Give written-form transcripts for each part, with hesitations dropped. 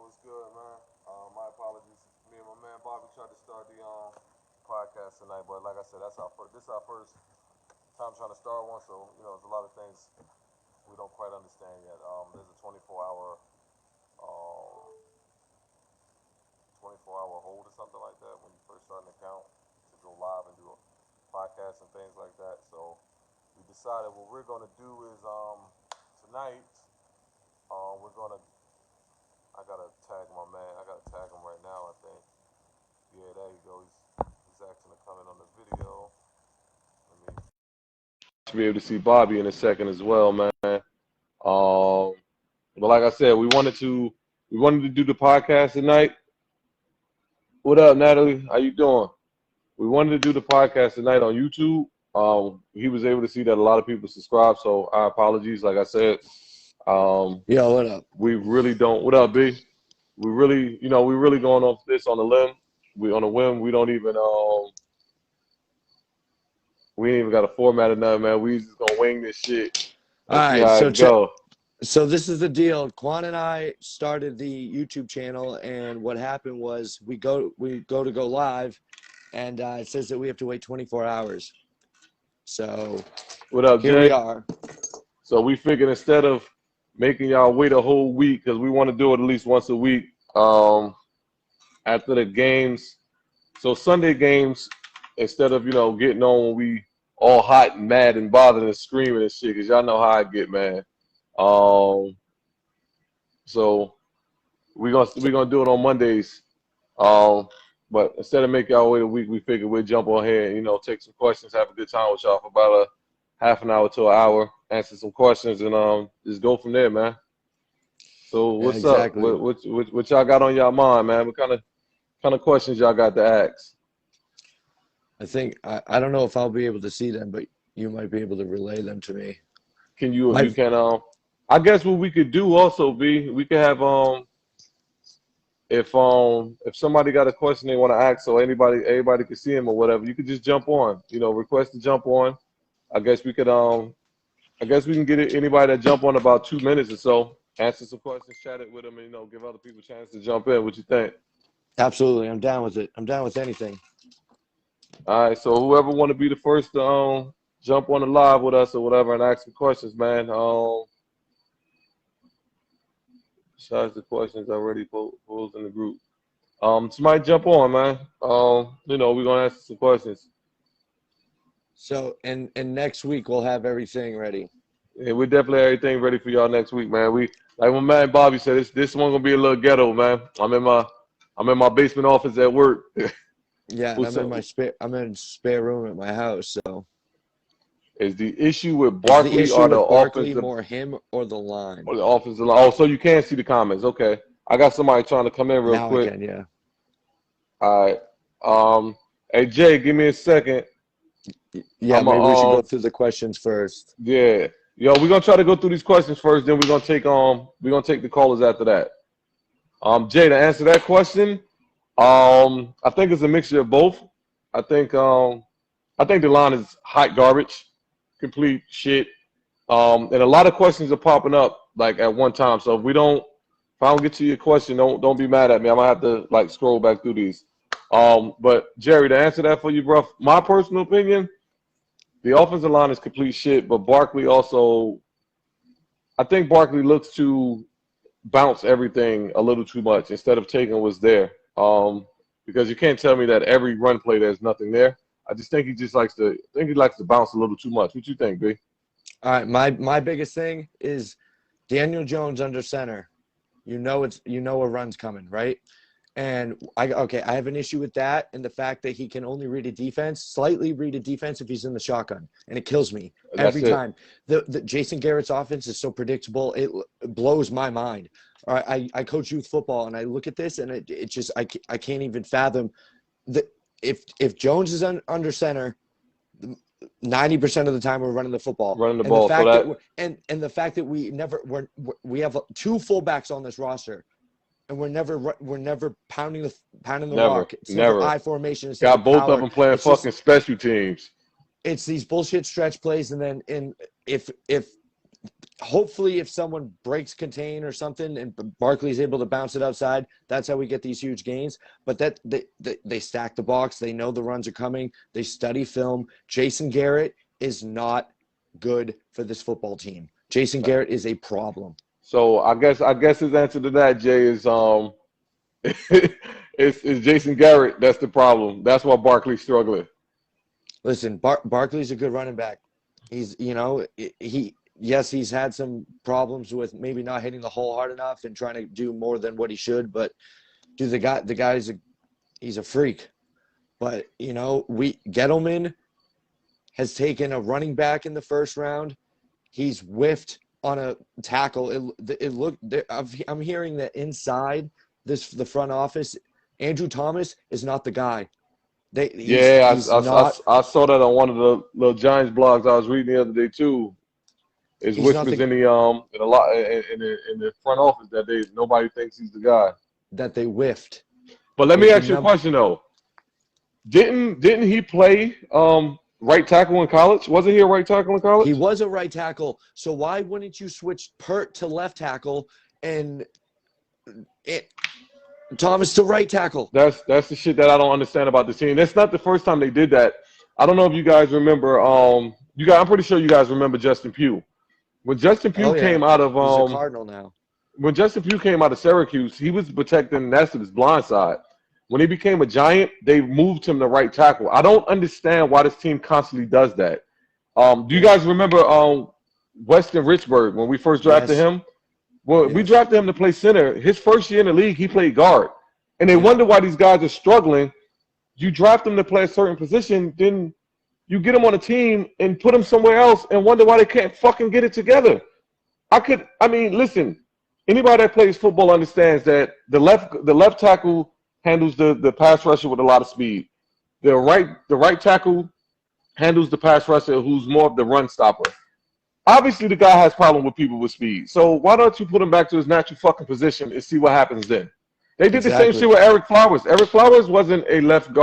what's good, man? My apologies. Me and my man Bobby tried to start the podcast tonight, but like I said, this is our first time trying to start one, so there's a lot of things we don't quite understand yet. There's a um, 24-hour hold or something like that when you first start an account to go live and do a podcast and things like that. So we decided what we're gonna do is tonight we're gonna. I gotta tag my man. I gotta tag him right now, I think. Yeah, there you go. He's asking to come in on the video. Let me be able to see Bobby in a second as well, man. But like I said, we wanted to do the podcast tonight. What up, Natalie? How you doing? We wanted to do the podcast tonight on YouTube. He was able to see that a lot of people subscribe, so our apologies. Like I said. Yo, what up? We really don't. What up, B? We really going off this on a limb. We on a whim. We don't even we ain't even got a format or nothing, man. We just gonna wing this shit. All right, so this is the deal. Quan and I started the YouTube channel, and what happened was we go to go live, and it says that we have to wait 24 hours. So what up, here Jay? we are. So we figured instead of making y'all wait a whole week, because we want to do it at least once a week after the games. So Sunday games, instead of getting on when we all hot and mad and bothered and screaming and shit, because y'all know how I get, man. So we're gonna do it on Mondays. But instead of making y'all wait a week, we figured we'd jump on here and take some questions, have a good time with y'all for about a half an hour to an hour, answer some questions, and just go from there, man. So what's up? What y'all got on y'all mind, man? What kind of questions y'all got to ask? I think I don't know if I'll be able to see them, but you might be able to relay them to me. Can you? You can. I guess what we could do also, B, we could have if somebody got a question they want to ask, so everybody can see him or whatever, you could just jump on. Request to jump on. I guess we could I guess we can get anybody that jump on about 2 minutes or so, answer some questions, chat it with them, and give other people a chance to jump in. What you think? Absolutely, I'm down with it. I'm down with anything. All right, so whoever want to be the first to jump on the live with us or whatever and ask some questions, man. Besides the questions already posed in the group, somebody jump on, man. We're gonna answer some questions. So, and next week we'll have everything ready. Yeah, we definitely have everything ready for y'all next week, man. We, like my man Bobby said, this one gonna be a little ghetto, man. I'm in my basement office at work. Yeah, I'm in spare room at my house. So, is the issue with Barkley or the offensive, more him or the line? Or the offensive line? Oh, so you can't see the comments. Okay, I got somebody trying to come in real quick. I can, yeah. All right. Hey Jay, give me a second. Yeah, maybe we should go through the questions first. Yeah. Yo, we're gonna try to go through these questions first, then we're gonna take the callers after that. Jay, to answer that question, I think it's a mixture of both. I think the line is hot garbage, complete shit. And a lot of questions are popping up like at one time. So if I don't get to your question, don't be mad at me. I might have to scroll back through these. But Jerry, to answer that for you, bro, my personal opinion, the offensive line is complete shit, but Barkley also, I think Barkley looks to bounce everything a little too much instead of taking what's there. Because you can't tell me that every run play there's nothing there. I just think he likes to bounce a little too much. What you think, B? All right, my biggest thing is Daniel Jones under center. A run's coming, right? And I have an issue with that and the fact that he can only slightly read a defense if he's in the shotgun, and it kills me every time. The Jason Garrett's offense is so predictable, it blows my mind. All right, I coach youth football, and I look at this, and it just I can't even fathom that if Jones is under center, 90% of the time we're running the football. Running the ball. And the fact that we have two fullbacks on this roster. And we're never pounding the rock. It's never I formation. Got both of them playing fucking special teams. It's these bullshit stretch plays, and then if hopefully if someone breaks contain or something and Barkley's able to bounce it outside, that's how we get these huge gains. But that they stack the box. They know the runs are coming. They study film. Jason Garrett is not good for this football team. Jason Garrett is a problem. So I guess his answer to that, Jay, is it's Jason Garrett that's the problem. That's why Barkley's struggling. Listen, Barkley's a good running back. He's he's had some problems with maybe not hitting the hole hard enough and trying to do more than what he should. But dude, the guy's he's a freak. But Gettleman has taken a running back in the first round. He's whiffed on a tackle. I'm hearing that inside the front office, Andrew Thomas is not the guy. I saw that on one of the little Giants blogs I was reading the other day too. It's whispers in the front office that nobody thinks he's the guy. That they whiffed. But let me ask you a question though. Didn't he play right tackle in college? Wasn't he a right tackle in college? He was a right tackle. So why wouldn't you switch Pert to left tackle and Thomas to right tackle? That's the shit that I don't understand about this team. That's not the first time they did that. I don't know if you guys remember. I'm pretty sure you guys remember Justin Pugh. When Justin Pugh came out of he's a Cardinal now. When Justin Pugh came out of Syracuse, he was protecting his blind side. When he became a Giant, they moved him to right tackle. I don't understand why this team constantly does that. Do you guys remember Weston Richburg when we first drafted him? Well, we drafted him to play center. His first year in the league, he played guard. And they wonder why these guys are struggling. You draft them to play a certain position, then you get them on a team and put them somewhere else and wonder why they can't fucking get it together. Listen, anybody that plays football understands that the left tackle handles the pass rusher with a lot of speed. The right tackle handles the pass rusher who's more of the run stopper. Obviously, the guy has problem with people with speed. So why don't you put him back to his natural fucking position and see what happens then? They did the same shit with Eric Flowers. Eric Flowers wasn't a left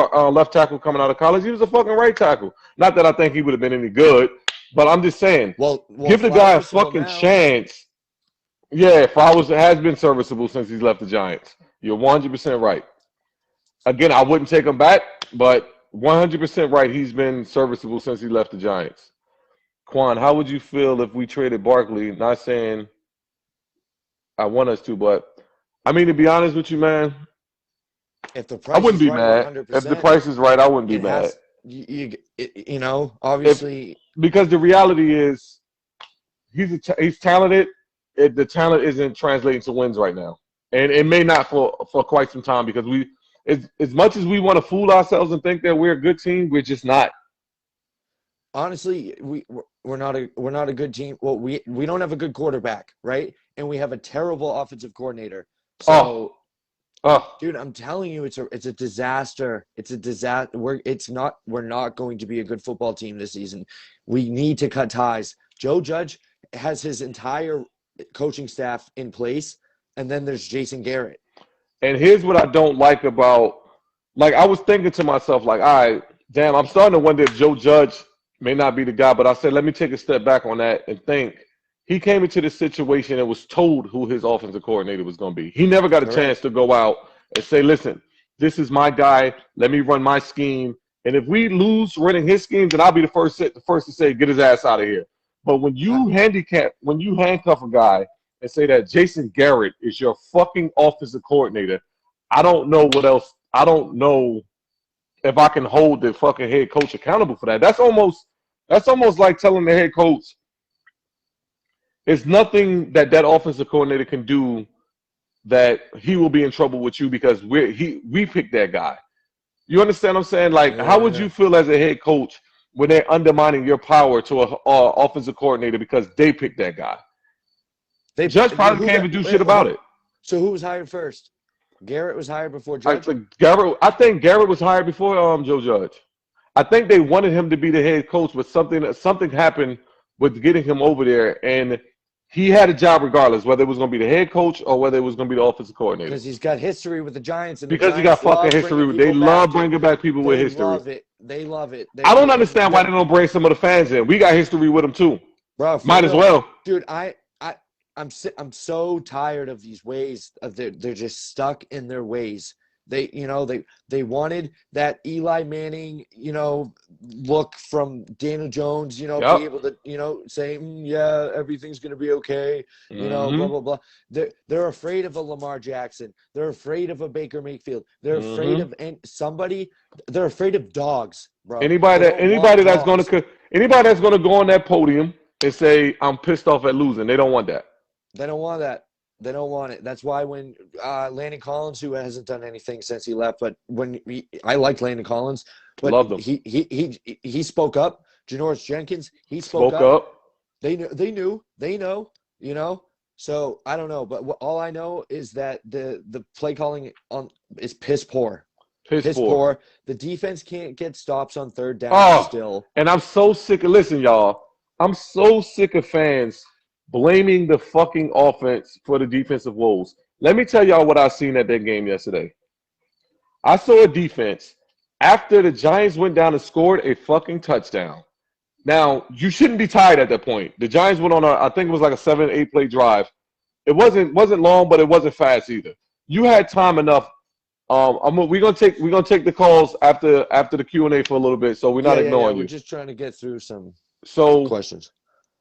tackle coming out of college. He was a fucking right tackle. Not that I think he would have been any good, but I'm just saying, give the guy a fucking chance. Yeah, Flowers has been serviceable since he's left the Giants. You're 100% right. Again, I wouldn't take him back, but 100% right. He's been serviceable since he left the Giants. Quan, how would you feel if we traded Barkley? Not saying I want us to, but to be honest with you, man, if the price I wouldn't be mad. 100%, if the price is right, I wouldn't be mad. Obviously, because the reality is, he's talented. The talent isn't translating to wins right now, and it may not for quite some time because as much as we want to fool ourselves and think that we're a good team, we're just not. Honestly, we're not a good team. Well, we don't have a good quarterback, right? And we have a terrible offensive coordinator. So, dude, I'm telling you, it's a disaster. It's a disaster. We're not going to be a good football team this season. We need to cut ties. Joe Judge has his entire coaching staff in place, and then there's Jason Garrett. And here's what I don't like about, I was thinking to myself, all right, damn, I'm starting to wonder if Joe Judge may not be the guy, but I said, let me take a step back on that and think. He came into this situation and was told who his offensive coordinator was going to be. He never got a chance to go out and say, listen, this is my guy. Let me run my scheme. And if we lose running his scheme, then I'll be the first to say, get his ass out of here. But when you handcuff a guy and say that Jason Garrett is your fucking offensive coordinator, I don't know what else. I don't know if I can hold the fucking head coach accountable for that. That's almost like telling the head coach, it's nothing that offensive coordinator can do that he will be in trouble with you because we picked that guy. You understand what I'm saying? How would you feel as a head coach when they're undermining your power to an offensive coordinator because they picked that guy? Judge probably can't even do shit about it. So who was hired first? Garrett was hired before Judge? I think Garrett was hired before Joe Judge. I think they wanted him to be the head coach, but something happened with getting him over there, and he had a job regardless, whether it was going to be the head coach or whether it was going to be the offensive coordinator. Because he's got history with the Giants. And because he got fucking history. They love bringing back people with history. They love it. I don't understand why they don't bring some of the fans in. We got history with them too. Bro, Might as well. Dude, I'm so tired of these ways. They're just stuck in their ways. They wanted that Eli Manning, look from Daniel Jones, be able to, say, yeah, everything's going to be okay, blah, blah, blah. They're afraid of a Lamar Jackson. They're afraid of a Baker Mayfield. They're afraid of somebody. They're afraid of dogs, bro. Anybody that's going to go on that podium and say, I'm pissed off at losing, they don't want that. They don't want that. They don't want it. That's why when Landon Collins, who hasn't done anything since he left, but I liked Landon Collins, but loved him. He spoke up. Janoris Jenkins, he spoke up. They know. So I don't know, but all I know is that the play calling is piss poor. Piss poor. The defense can't get stops on third down still. And I'm so sick of y'all. I'm so sick of fans blaming the fucking offense for the defensive woes. Let me tell y'all what I seen at that game yesterday. I saw a defense after the Giants went down and scored a fucking touchdown. Now, you shouldn't be tired at that point. The Giants went on I think it was like a 7-8 play drive. It wasn't long, but it wasn't fast either. You had time enough. We're gonna take the calls after the Q&A for a little bit, so we're not ignoring you. We're just trying to get through some questions.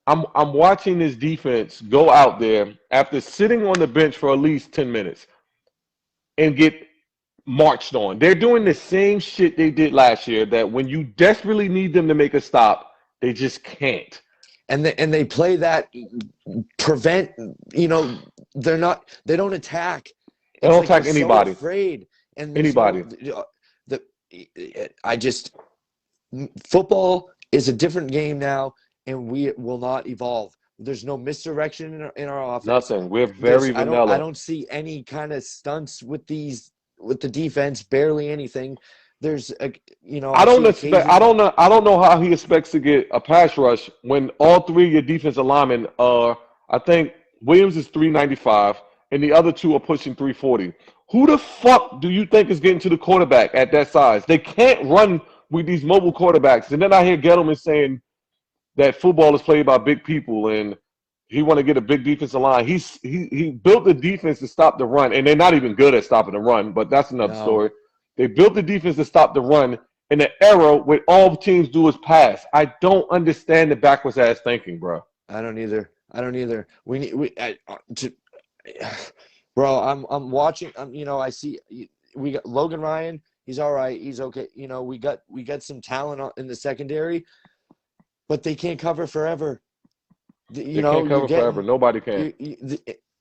I'm watching this defense go out there after sitting on the bench for at least 10 minutes and get marched on. They're doing the same shit they did last year, that when you desperately need them to make a stop, they just can't. And they play that prevent, they don't attack. They don't attack anybody. So afraid. And anybody. Football is a different game now. And we will not evolve. There's no misdirection in our offense. Nothing. We're very vanilla. I don't see any kind of stunts with the defense. Barely anything. There's I don't know how he expects to get a pass rush when all three of your defensive linemen are. I think Williams is 395, and the other two are pushing 340. Who the fuck do you think is getting to the quarterback at that size? They can't run with these mobile quarterbacks. And then I hear Gettleman saying that football is played by big people, and he want to get a big defensive line. He built the defense to stop the run, and they're not even good at stopping the run, but that's another story. They built the defense to stop the run in an era where all teams do is pass. I don't understand the backwards ass thinking, bro. I don't either. Bro, I'm watching. I see we got Logan Ryan. He's all right. He's okay. We got some talent in the secondary. But they can't cover forever. They can't cover forever. Nobody can.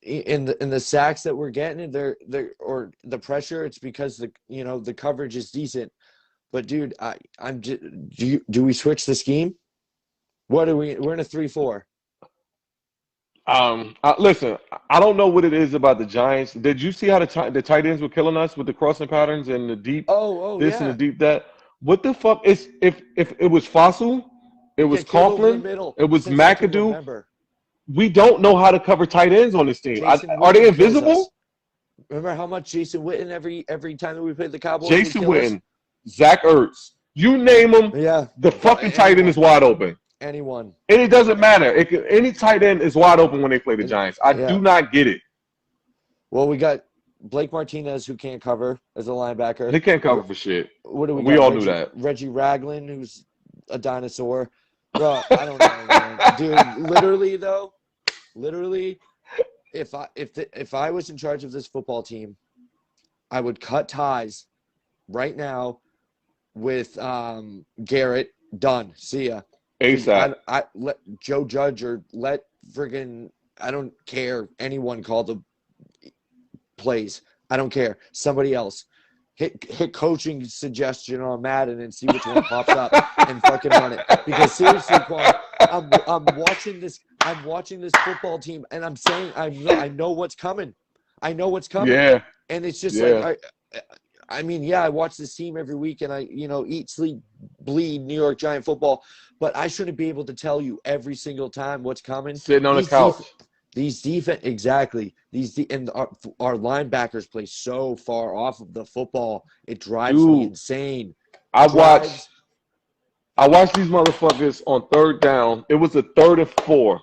In the sacks that we're getting, or the pressure, it's because the coverage is decent. But dude, do we switch the scheme? What are we? We're in a 3-4. Listen, I don't know what it is about the Giants. Did you see how the tight ends were killing us with the crossing patterns and the deep and the deep that? What the fuck is if it was Fossil? It was Coughlin. It was McAdoo. We don't know how to cover tight ends on this team. Are they invisible? Remember how much Jason Witten every time that we played the Cowboys? Jason Witten, Zach Ertz. You name them, the fucking tight end is wide open. Anyone. And it doesn't matter. Any tight end is wide open when they play the Giants. I do not get it. Well, we got Blake Martinez, who can't cover as a linebacker. He can't cover for shit. What do we got? We all knew that. Reggie Ragland, who's a dinosaur. Bro, I don't know, man. Dude, literally, if I was in charge of this football team, I would cut ties right now with Garrett. Done. See ya. ASAP. I let Joe Judge or let friggin' I don't care. Anyone call the plays. I don't care. Somebody else. Hit coaching suggestion on Madden and see which one pops up and fucking run it. Because seriously, Quan, I'm watching this football team and I'm saying I know what's coming. I know what's coming. Yeah. And it's just like I watch this team every week and I eat, sleep, bleed New York Giant football, but I shouldn't be able to tell you every single time what's coming. Sitting on the couch. These defense exactly. And our linebackers play so far off of the football. It drives me insane. I watched I watched these motherfuckers on third down. It was a 3rd and 4,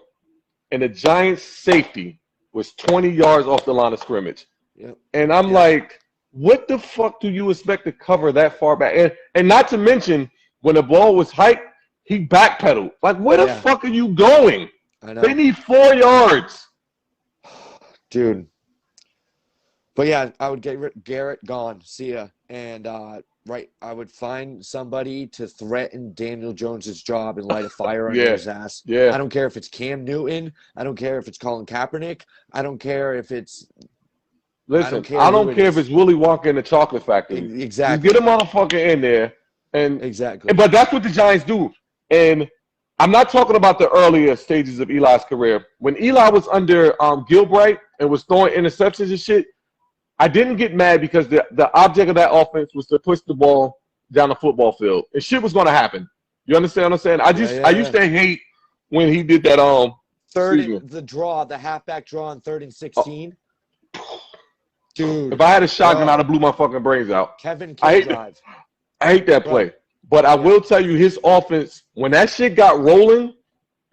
and the Giants' safety was 20 yards off the line of scrimmage. Yep. And I'm like, what the fuck do you expect to cover that far back? And not to mention, when the ball was hiked, he backpedaled. Like, where the fuck are you going? I know. They need 4 yards. Dude. But yeah, I would get Garrett gone. See ya. And I would find somebody to threaten Daniel Jones's job and light a fire under his ass. Yeah. I don't care if it's Cam Newton. I don't care if it's Colin Kaepernick. I don't care if it's. Listen, I don't care if it's Willy Wonka in the Chocolate Factory. Exactly. You get a motherfucker in there, and exactly. But that's what the Giants do. And I'm not talking about the earlier stages of Eli's career. When Eli was under Gilbride and was throwing interceptions and shit, I didn't get mad because the object of that offense was to push the ball down the football field. And shit was going to happen. You understand what I'm saying? I used to hate when he did that. The halfback draw on 3rd and 16. Dude, if I had a shotgun, I'd have blew my fucking brains out. Kevin can drive. I hate that play. But I will tell you, his offense, when that shit got rolling,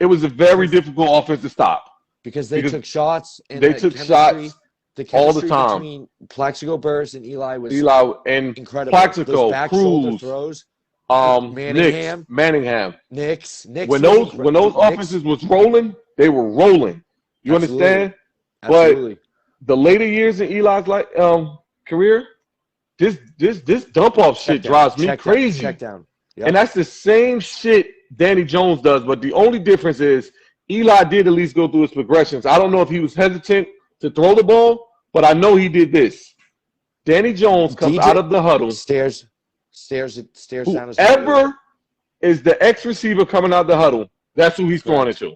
it was a very difficult offense to stop. Because they took shots. And they took shots all the time. Between Plaxico Burress and Eli was incredible. Plaxico, back shoulder throws. Manningham. Knicks. When those offenses was rolling, they were rolling. You understand? Absolutely. But the later years in Eli's career, this dump off shit drives me crazy. Check down. Yep. And that's the same shit Danny Jones does, but the only difference is Eli did at least go through his progressions. I don't know if he was hesitant to throw the ball, but I know he did this. Danny Jones comes out of the huddle. Stares down his Whoever is the X receiver coming out of the huddle, that's who he's throwing it to.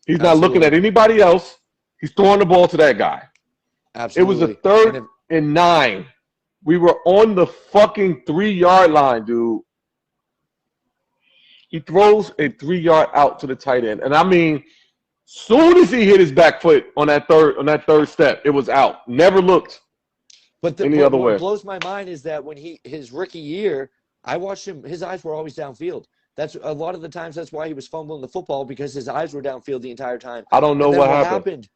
He's not looking at anybody else. He's throwing the ball to that guy. Absolutely. It was a 3rd and 9. We were on the fucking 3-yard line, dude. He throws a 3-yard out to the tight end. And I mean, soon as he hit his back foot on that third step, it was out. Never looked any other way. What blows my mind is that when his rookie year, I watched him, his eyes were always downfield. That's a lot of the times that's why he was fumbling the football, because his eyes were downfield the entire time. I don't know what happened.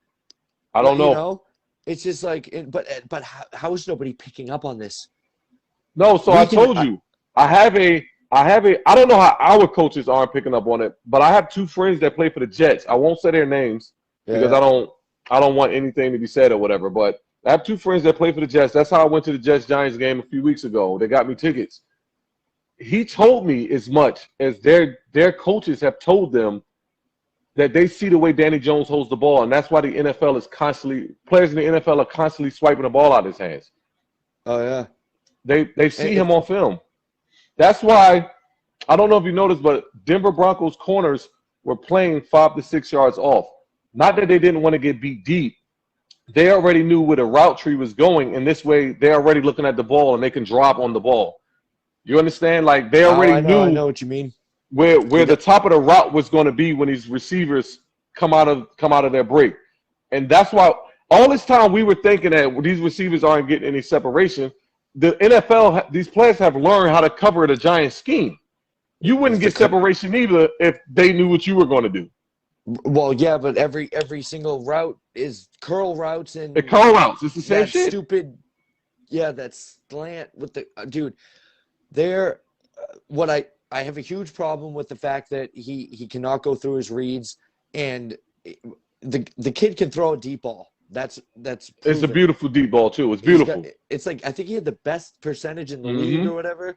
I don't know. You know? It's just like, but how is nobody picking up on this? No, so I told you, I don't know how our coaches aren't picking up on it, but I have 2 friends that play for the Jets. I won't say their names because I don't want anything to be said or whatever, but I have 2 friends that play for the Jets. That's how I went to the Jets-Giants game a few weeks ago. They got me tickets. He told me as much as their coaches have told them that they see the way Danny Jones holds the ball, and that's why players in the NFL are constantly swiping the ball out of his hands. Oh, yeah. They see him on film. That's why, I don't know if you noticed, but Denver Broncos corners were playing 5 to 6 yards off. Not that they didn't want to get beat deep. They already knew where the route tree was going, and this way they're already looking at the ball and they can drop on the ball. You understand? Like, they already knew. I know what you mean. Where the top of the route was going to be when these receivers come out of their break. And that's why all this time we were thinking that these receivers aren't getting any separation. The NFL, these players have learned how to cover the Giants scheme. You wouldn't get separation either if they knew what you were going to do. Well, yeah, but every single route is curl routes and curl routes. It's the same shit. Stupid. Yeah, that slant with the dude. There, I have a huge problem with the fact that he cannot go through his reads, and the kid can throw a deep ball. That's proven. It's a beautiful deep ball too. It's beautiful. It's like, I think he had the best percentage in the league or whatever,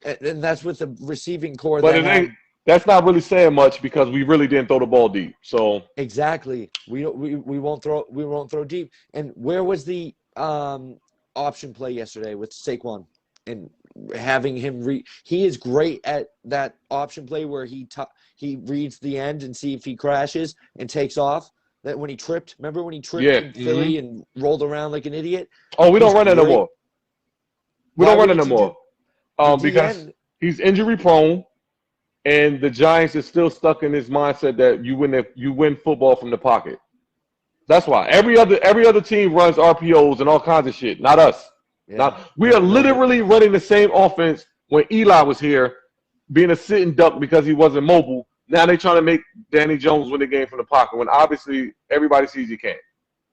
and that's with the receiving core. But that's not really saying much because we really didn't throw the ball deep. So exactly, we won't throw deep. And where was the option play yesterday with Saquon and having him he is great at that option play where he reads the end and see if he crashes and takes off. That when he tripped, remember when he tripped in Philly and rolled around like an idiot? Oh, we don't run that no more. We don't run it no more. Because he's injury prone, and the Giants are still stuck in this mindset that you win football from the pocket. That's why every other team runs RPOs and all kinds of shit. Not us. Yeah. We are literally running the same offense when Eli was here being a sitting duck because he wasn't mobile. Now they're trying to make Danny Jones win the game from the pocket when obviously everybody sees he can't.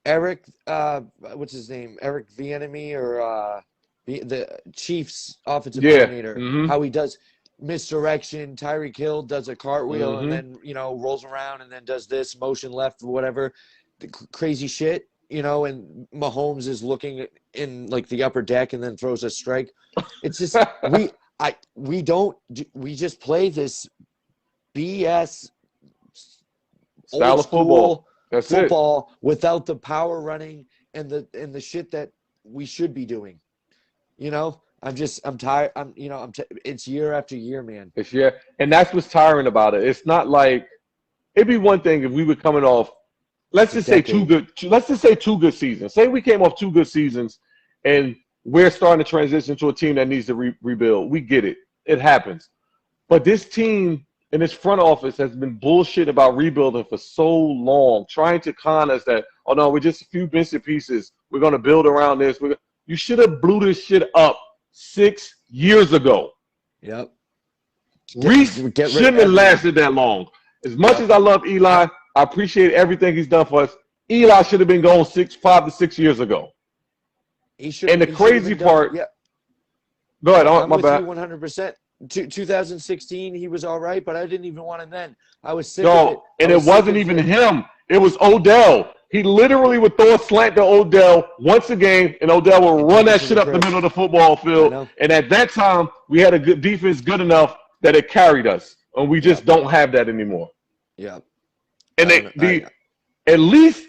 Eric, what's his name? Eric Bieniemy or the Chiefs offensive coordinator. Mm-hmm. How he does misdirection. Tyreek Hill does a cartwheel and then, rolls around and then does this motion left or whatever. The crazy shit, and Mahomes is looking in like the upper deck and then throws a strike. It's just we just play this BS style of football. That's football without the power running and the shit that we should be doing. I'm tired. It's year after year, man. It's year, and that's what's tiring about it. It's not like it'd be one thing if we were coming off. Let's just say two good seasons. Say we came off 2 good seasons, and we're starting to transition to a team that needs to rebuild. We get it. It happens. But this team and this front office has been bullshit about rebuilding for so long, trying to con us that, oh, no, we're just a few bits and pieces. We're going to build around this. You should have blew this shit up 6 years ago. Yep. Reese shouldn't have lasted that long. As much as I love Eli, I appreciate everything he's done for us. Eli should have been gone 5 to 6 years ago. And the crazy part. Yeah. Go ahead. I'm my with bad. you 100%. 2016, he was all right, but I didn't even want him then. I was sick of it. And it wasn't even him. It was Odell. He literally would throw a slant to Odell once a game, and Odell would run that shit up the middle of the football field. And at that time, we had a good defense good enough that it carried us. And we just don't have that anymore. Yeah. And at least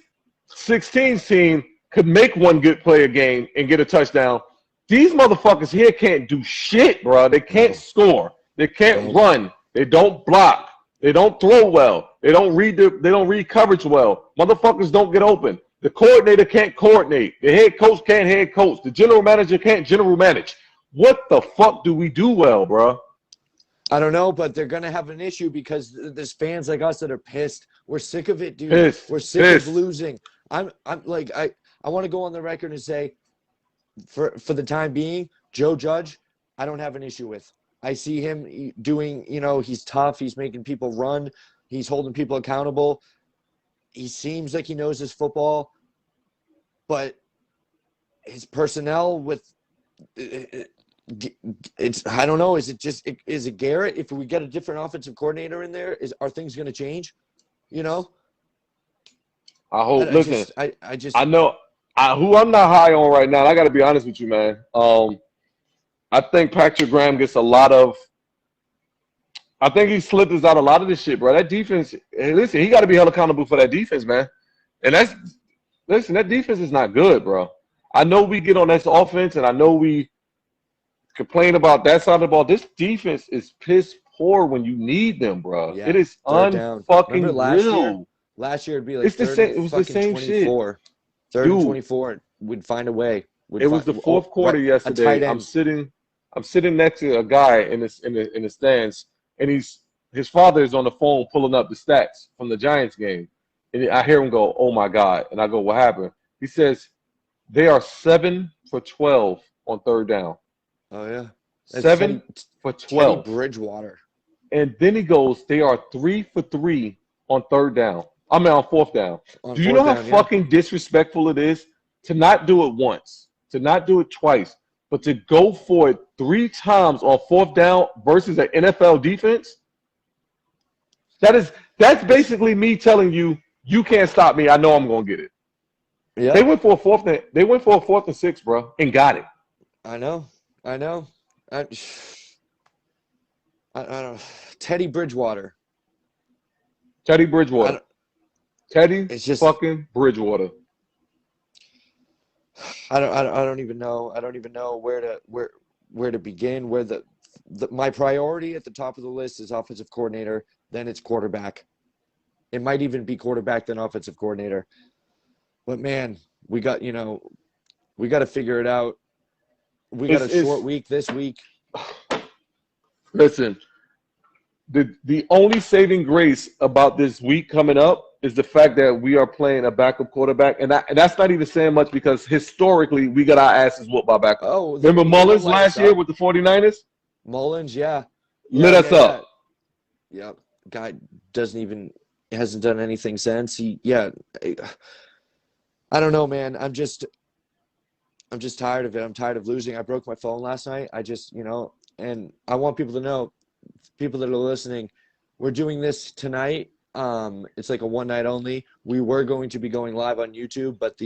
16's team could make one good play a game and get a touchdown. These motherfuckers here can't do shit, bro. They can't score. They can't run. They don't block. They don't throw well. They don't read coverage well. Motherfuckers don't get open. The coordinator can't coordinate. The head coach can't head coach. The general manager can't general manage. What the fuck do we do well, bro? I don't know, but they're gonna have an issue because there's fans like us that are pissed. We're sick of it, dude. We're sick of losing. I want to go on the record and say, for the time being, Joe Judge, I don't have an issue with. I see him doing, he's tough. He's making people run. He's holding people accountable. He seems like he knows his football, but his personnel it's I don't know. Is it Garrett? If we get a different offensive coordinator in there, are things going to change? I hope. I know. Who I'm not high on right now, and I got to be honest with you, man. I think Patrick Graham gets a lot of – I think he slipped us out a lot of this shit, bro. That defense – listen, he got to be held accountable for that defense, man. And that defense is not good, bro. I know we get on this offense, and I know we complain about that side of the ball. This defense is piss poor when you need them, bro. Yeah, it is unfucking real. Last year it'd be like it was the same 24. Shit. Third and 24 would find a way. It was the fourth quarter yesterday. I'm sitting next to a guy in the stands, and his father is on the phone pulling up the stats from the Giants game, and I hear him go, "Oh my God!" And I go, "What happened?" He says, "They are 7 for 12 on third down." Oh yeah, 7 for 12. Teddy Bridgewater. And then he goes, "They are 3 for 3 on third down. I mean on fourth down." Do you know how fucking disrespectful it is to not do it once, to not do it twice, but to go for it 3 times on fourth down versus an NFL defense? That's basically me telling you, you can't stop me. I know I'm gonna get it. Yeah. They went for a fourth and 6, bro, and got it. I know. I don't. Teddy Bridgewater. Teddy fucking Bridgewater. I don't even know. I don't even know where to begin. Where my priority at the top of the list is offensive coordinator. Then it's quarterback. It might even be quarterback then offensive coordinator. But man, we got to figure it out. We got a short week this week. Listen, the only saving grace about this week coming up is the fact that we are playing a backup quarterback, and that's not even saying much because historically we got our asses whooped by backup. Oh, remember Mullins last year with the 49ers? Mullins, yeah. lit us up. Yeah. Guy hasn't done anything since. I don't know, man. I'm just tired of it. I'm tired of losing. I broke my phone last night. And I want people to know, people that are listening, we're doing this tonight. It's like a one night only. We were going to be going live on YouTube, but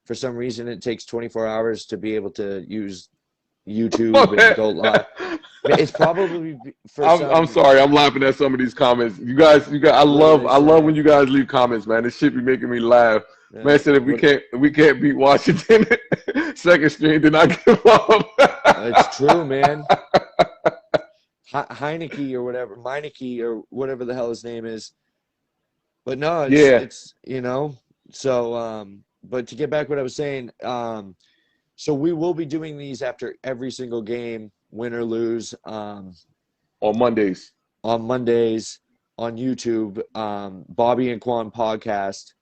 for some reason it takes 24 hours to be able to use YouTube and go live. It's probably I'm sorry. I'm laughing at some of these comments. You guys. I love when you guys leave comments, man. This shit be making me laugh. Yeah. Man said if we can't beat Washington second string, then I give up. It's true, man. Heineke or whatever the hell his name is. But no, it's so but to get back what I was saying, so we will be doing these after every single game, win or lose, on Mondays on YouTube, Bobby and Quan Podcast.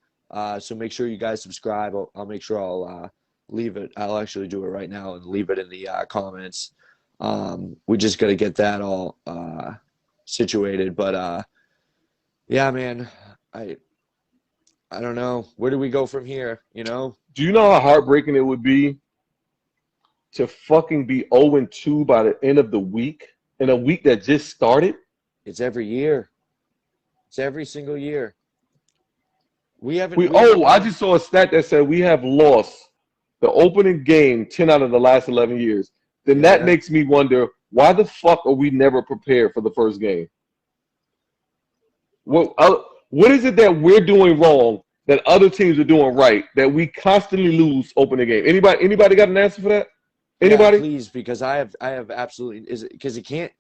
So make sure you guys subscribe. I'll make sure I'll leave it. I'll actually do it right now and leave it in the comments. We just got to get that all situated. But yeah, man, I don't know. Where do we go from here? Do you know how heartbreaking it would be to fucking be 0-2 by the end of the week, in a week that just started? It's every year. It's every single year. I just saw a stat that said we have lost the opening game 10 out of the last 11 years. Then that makes me wonder, why the fuck are we never prepared for the first game? What is it that we're doing wrong that other teams are doing right that we constantly lose opening game? Anybody got an answer for that? Anybody? Yeah, please, because I have absolutely because it can't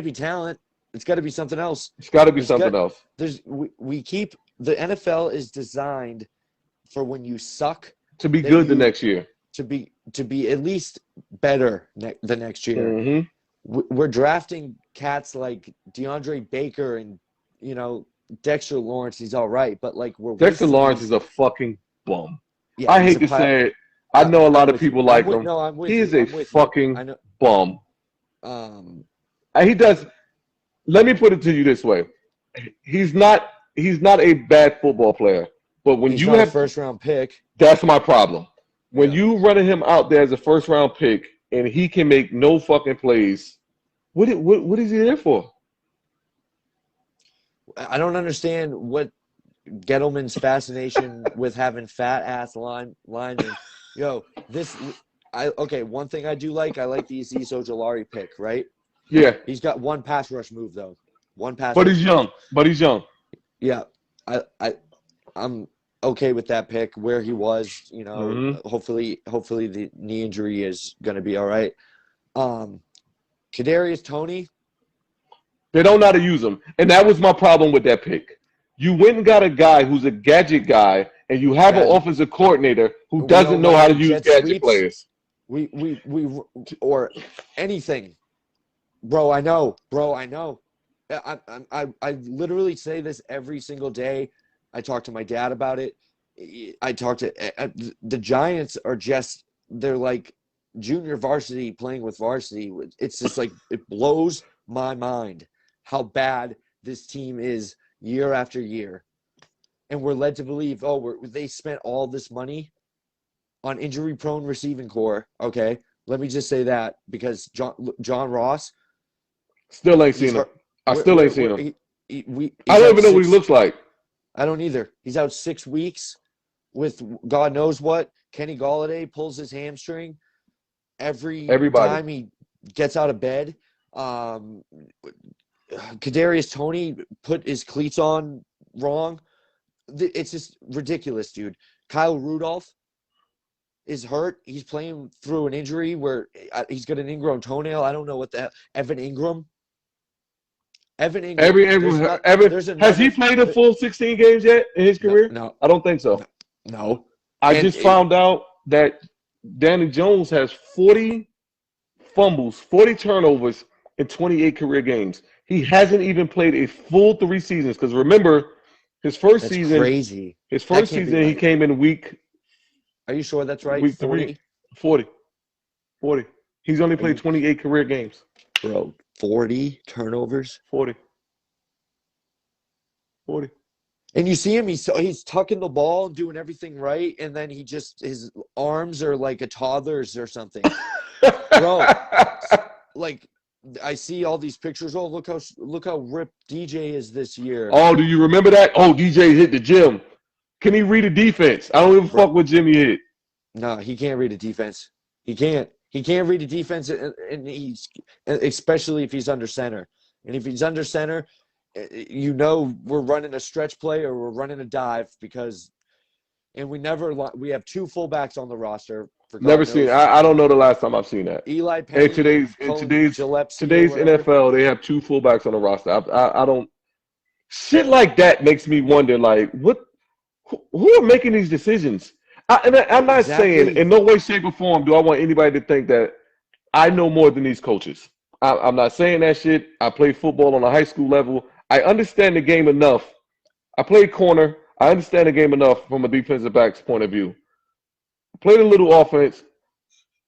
be talent. It's got to be something else. It's got to be something else. The NFL is designed for when you suck to be good the next year. To be at least better the next year. Mm-hmm. We're drafting cats like DeAndre Baker and Dexter Lawrence. He's all right, but Dexter Lawrence is a fucking bum. Yeah, I hate to say it. I know a lot of people like him. No, he is a fucking bum. He does. Let me put it to you this way: he's not a bad football player, but when you have a first round pick, that's my problem. When you running him out there as a first round pick and he can make no fucking plays, what is he there for? I don't understand what Gettleman's fascination with having fat ass linemen. One thing I do like, I like the Azeez Ojulari pick, right? Yeah. He's got one pass rush move though. But he's young. Yeah. I'm okay with that pick where he was, Mm-hmm. Hopefully the knee injury is going to be all right. Kadarius Toney, they don't know how to use him. And that was my problem with that pick. You went and got a guy who's a gadget guy, and you have an offensive coordinator who doesn't know how to use gadget players. We or anything. Bro, I know. I literally say this every single day. I talk to my dad about it. I talk to the Giants they're like junior varsity playing with varsity. It's just like it blows my mind how bad this team is year after year. And we're led to believe, they spent all this money on injury-prone receiving core. Okay, let me just say that because John Ross still ain't seen him. I still ain't seen him. I don't even know what he looks like. I don't either. He's out 6 weeks with God knows what. Kenny Golladay pulls his hamstring everybody. Time he gets out of bed. Kadarius Toney put his cleats on wrong. It's just ridiculous, dude. Kyle Rudolph is hurt. He's playing through an injury where he's got an ingrown toenail. I don't know what the hell. Evan Ingram. Has he played a full 16 games yet in his career? No. I don't think so. No. I just found out that Danny Jones has 40 fumbles, 40 turnovers in 28 career games. He hasn't even played a full 3 seasons because remember, his first season. Crazy. His first season, he came in week. Are you sure that's right? Week 40. 40. He's only played 28 career games. Bro, 40 turnovers. 40. And you see him, he's tucking the ball, doing everything right, and then his arms are like a toddler's or something. Bro, like I see all these pictures. Oh, look how ripped DJ is this year. Oh, do you remember that? Oh, DJ hit the gym. Can he read a defense? I don't even fuck what gym he hit. No, he can't read a defense. He can't read a defense, and he's especially if he's under center. And if he's under center, we're running a stretch play or we're running a dive we have two fullbacks on the roster. Never seen it. I don't know the last time I've seen that. Eli Penny. In today's NFL, they have two fullbacks on the roster. I don't. Shit like that makes me wonder, like, who are making these decisions? I'm not saying in no way, shape, or form do I want anybody to think that I know more than these coaches. I'm not saying that shit. I played football on a high school level. I understand the game enough. I played corner. I understand the game enough from a defensive back's point of view. Played a little offense.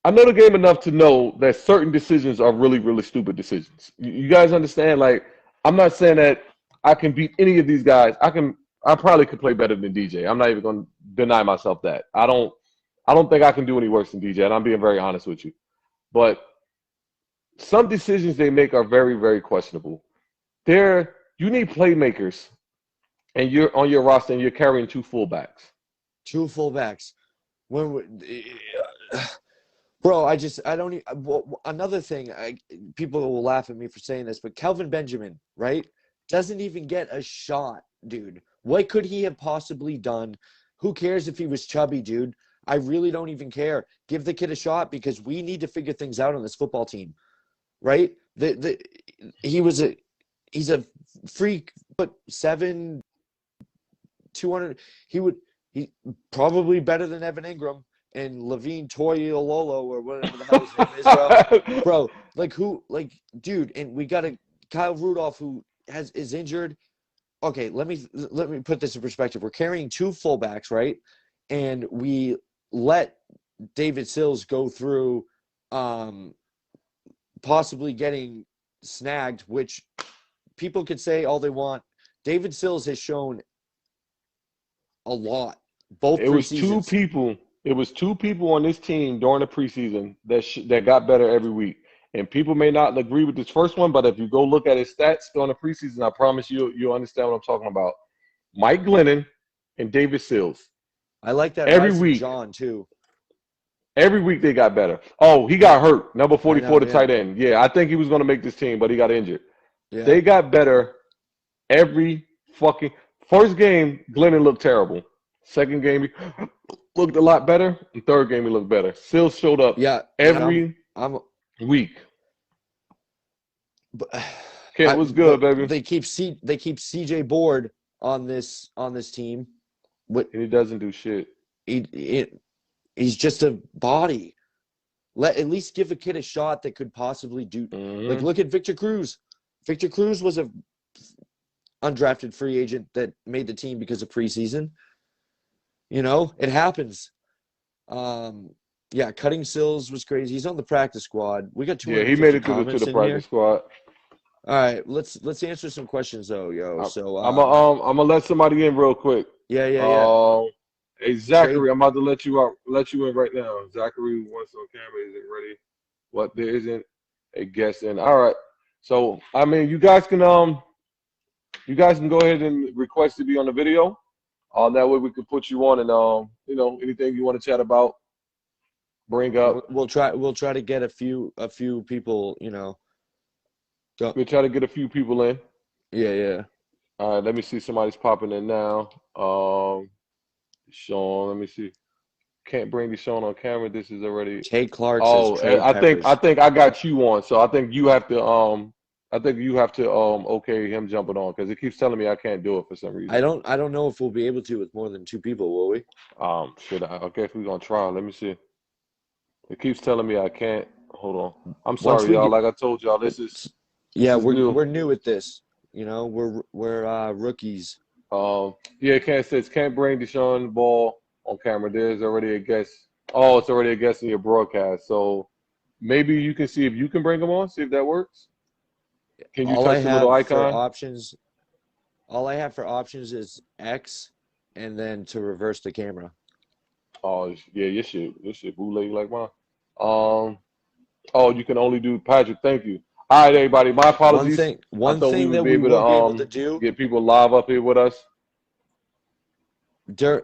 I know the game enough to know that certain decisions are really, really stupid decisions. You guys understand? Like, I'm not saying that I can beat any of these guys. I probably could play better than DJ. I'm not even going to deny myself that. I don't think I can do any worse than DJ, and I'm being very honest with you. But some decisions they make are very, very questionable. You need playmakers, and you're on your roster, and you're carrying two fullbacks. Two fullbacks. Another thing, people will laugh at me for saying this, but Kelvin Benjamin, right, doesn't even get a shot, dude. What could he have possibly done? Who cares if he was chubby, dude? I really don't even care. Give the kid a shot because we need to figure things out on this football team, right? He's a freak, but 7, 200. He's probably better than Evan Ingram and Levine Toyololo or whatever the hell his name is, bro. Dude, and we got Kyle Rudolph who is injured. Okay, let me put this in perspective. We're carrying two fullbacks, right? And we let David Sills go through possibly getting snagged, which people could say all they want. David Sills has shown a lot. It was two people on this team during the preseason that got better every week. And people may not agree with this first one, but if you go look at his stats during the preseason, I promise you'll understand what I'm talking about. Mike Glennon and David Sills. I like that every week. John too. Every week they got better. Oh, he got hurt. Number 44, the tight end. Yeah, I think he was going to make this team, but he got injured. Yeah. They got better every fucking – first game, Glennon looked terrible. Second game, he looked a lot better. And third game, he looked better. Sills showed up every week. Kent was good, baby. They keep CJ Board on this team. And he doesn't do shit. He's just a body. At least give a kid a shot that could possibly do. Mm-hmm. Like, look at Victor Cruz. Victor Cruz was a undrafted free agent that made the team because of preseason. You know, it happens. Cutting Sills was crazy. He's on the practice squad. We got 250 he made it to the practice squad. All right, let's answer some questions though, yo. I'm gonna let somebody in real quick. Yeah. Hey Zachary, I'm about to let you in right now. Zachary wants on camera. Is it ready? What? There isn't a guest in. All right. So I mean, you guys can go ahead and request to be on the video. That way we can put you on and anything you want to chat about, bring up. We'll try to get a few people. We'll try to get a few people in. Yeah. All right, let me see. Somebody's popping in now. Sean, let me see. Can't bring Deshaun on camera. This is already. Tay Clark. I think I got you on. So I think you have to okay him jumping on because it keeps telling me I can't do it for some reason. I don't know if we'll be able to with more than two people, will we? I guess we're gonna try. Let me see. It keeps telling me I can't. Hold on. I'm sorry, y'all. Like I told y'all, this is. Yeah, we're new at this. We're rookies. It says can't bring Deshaun the ball on camera. There's already a guest. Oh, it's already a guest in your broadcast. So maybe you can see if you can bring them on, see if that works. Can you All touch the little icon? All I have for options is X and then to reverse the camera. Oh, yeah, your shit bootleg like mine. Oh, you can only do Patrick. Thank you. All right, everybody. My apologies. One thing that we will be able to do, get people live up here with us.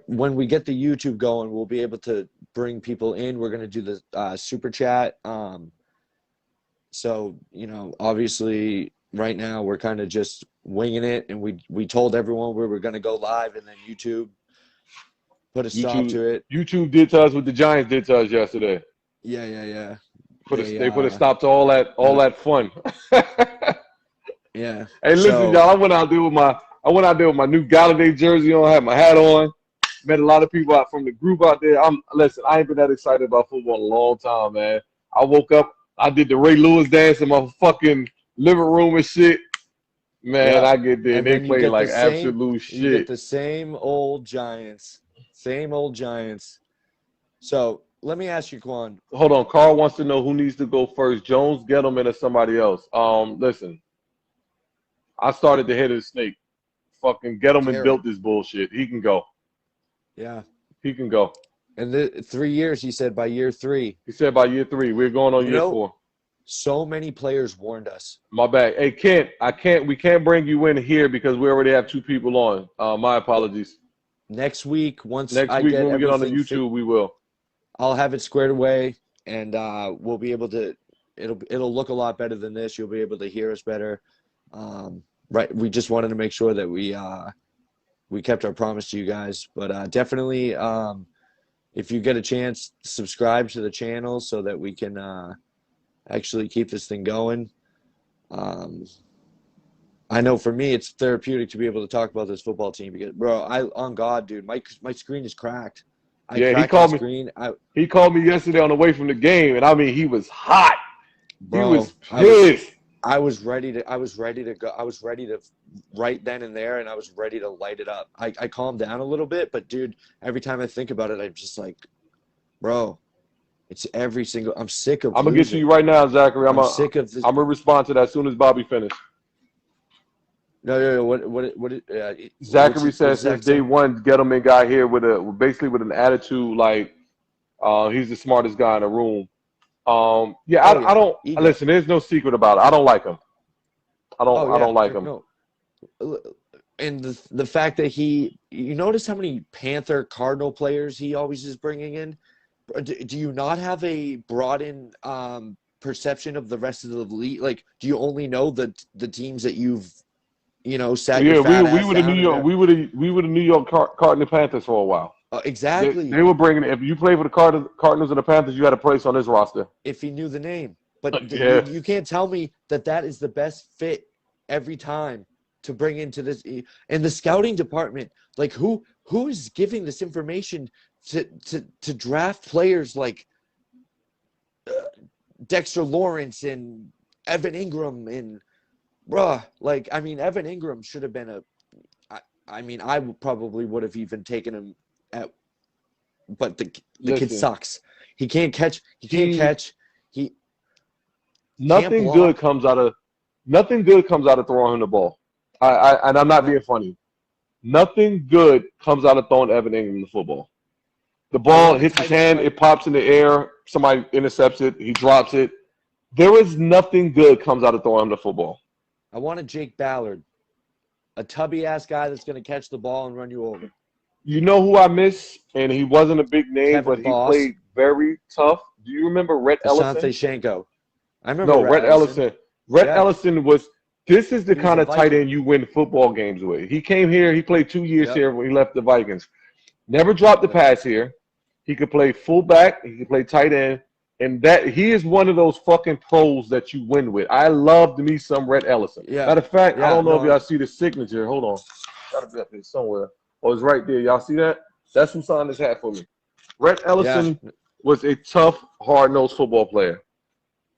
When we get the YouTube going, we'll be able to bring people in. We're going to do the super chat. So, obviously right now we're kind of just winging it, and we told everyone we were going to go live, and then YouTube put a stop to it. YouTube did to us what the Giants did to us yesterday. Yeah. They put a stop to all that fun. Yeah. Hey, listen, y'all. I went out there with my new Galladay jersey on. I had my hat on. Met a lot of people out from the group out there. I ain't been that excited about football in a long time, man. I woke up. I did the Ray Lewis dance in my fucking living room and shit. Man, I get there and they play like absolute shit. You get the same old Giants. So let me ask you, Quan. Hold on. Carl wants to know who needs to go first, Jones, Gettleman, or somebody else. Listen, I started the head of the snake. Fucking Gettleman built this bullshit. He can go. Yeah. He can go. And 3 years, he said, by year 3. He said by year 3. We're going on year 4. So many players warned us. My bad. Hey, Kent, we can't bring you in here because we already have 2 people on. My apologies. Next week, when we get on the YouTube, we will. I'll have it squared away, and we'll be able to. It'll look a lot better than this. You'll be able to hear us better. Right. We just wanted to make sure that we kept our promise to you guys. But definitely, if you get a chance, subscribe to the channel so that we can actually keep this thing going. I know for me, it's therapeutic to be able to talk about this football team because, bro, on God, dude, my screen is cracked. He called me. He called me yesterday on the way from the game, and I mean, he was hot. Bro, he was pissed. I was ready to go. I was ready to right then and there, and I was ready to light it up. I calmed down a little bit, but dude, every time I think about it, I'm just like, bro, it's every single. I'm sick of. I'm gonna get to you right now, Zachary. I'm sick of this. I'm gonna respond to that as soon as Bobby finishes. No. What? Zachary says since day one, Gettleman got here with an attitude like he's the smartest guy in the room. I don't listen. There's no secret about it. I don't like him. I don't like him. No. And the fact that you notice how many Panther Cardinal players he always is bringing in. Do you not have a broadened perception of the rest of the league? Like, do you only know the teams that you've sat your fat ass we were the down New York. We were the New York Cardinal Panthers for a while. Exactly. They were bringing. If you played for the Cardinals and the Panthers, you had a place on this roster. If he knew the name, but you can't tell me that is the best fit every time to bring into this. And the scouting department, like who is giving this information to draft players like Dexter Lawrence and Evan Ingram and Evan Ingram should have been I probably would have even taken him but the kid sucks. He can't catch. Nothing good comes out of throwing him the ball. And I'm not being funny. Nothing good comes out of throwing Evan Ingram the football. The ball hits his hand, it pops in the air, somebody intercepts it, he drops it. There is nothing good comes out of throwing him the football. I want a Jake Ballard, a tubby-ass guy that's going to catch the ball and run you over. You know who I miss? And he wasn't a big name, Kevin but Boss. He played very tough. Do you remember Rhett Ellison? Shanko. I remember Rhett Ellison. Ellison was – this is the kind of tight end you win football games with. He came here. He played 2 years here when he left the Vikings. Never dropped the pass here. He could play fullback. He could play tight end. And that he is one of those fucking pros that you win with. I loved me some Rhett Ellison. Yeah. Matter of fact, I don't know if y'all see the signature. Hold on. Gotta be up here somewhere. Oh, it's right there. Y'all see that? That's who signed this hat for me. Rhett Ellison was a tough, hard-nosed football player.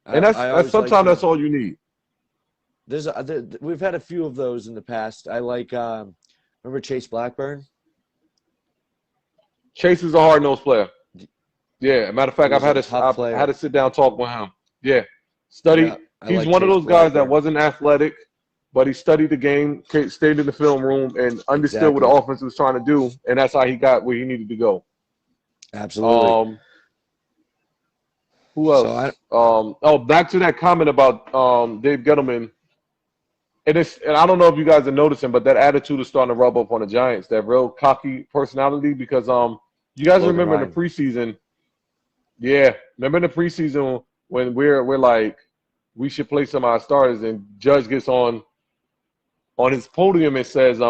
And sometimes that's all you need. We've had a few of those in the past. I like remember Chase Blackburn? Chase is a hard-nosed player. Yeah, matter of fact, I've had to sit down talk with him. Yeah, study. Yeah, He's one of those guys that wasn't athletic, but he studied the game, stayed in the film room, and understood what the offense was trying to do, and that's how he got where he needed to go. Absolutely. Who else? Back to that comment about Dave Gettleman. And I don't know if you guys are noticing, but that attitude is starting to rub up on the Giants. That real cocky personality, because you guys remember in the preseason. Yeah, remember in the preseason when we're like, we should play some of our starters, and Judge gets on his podium and says, we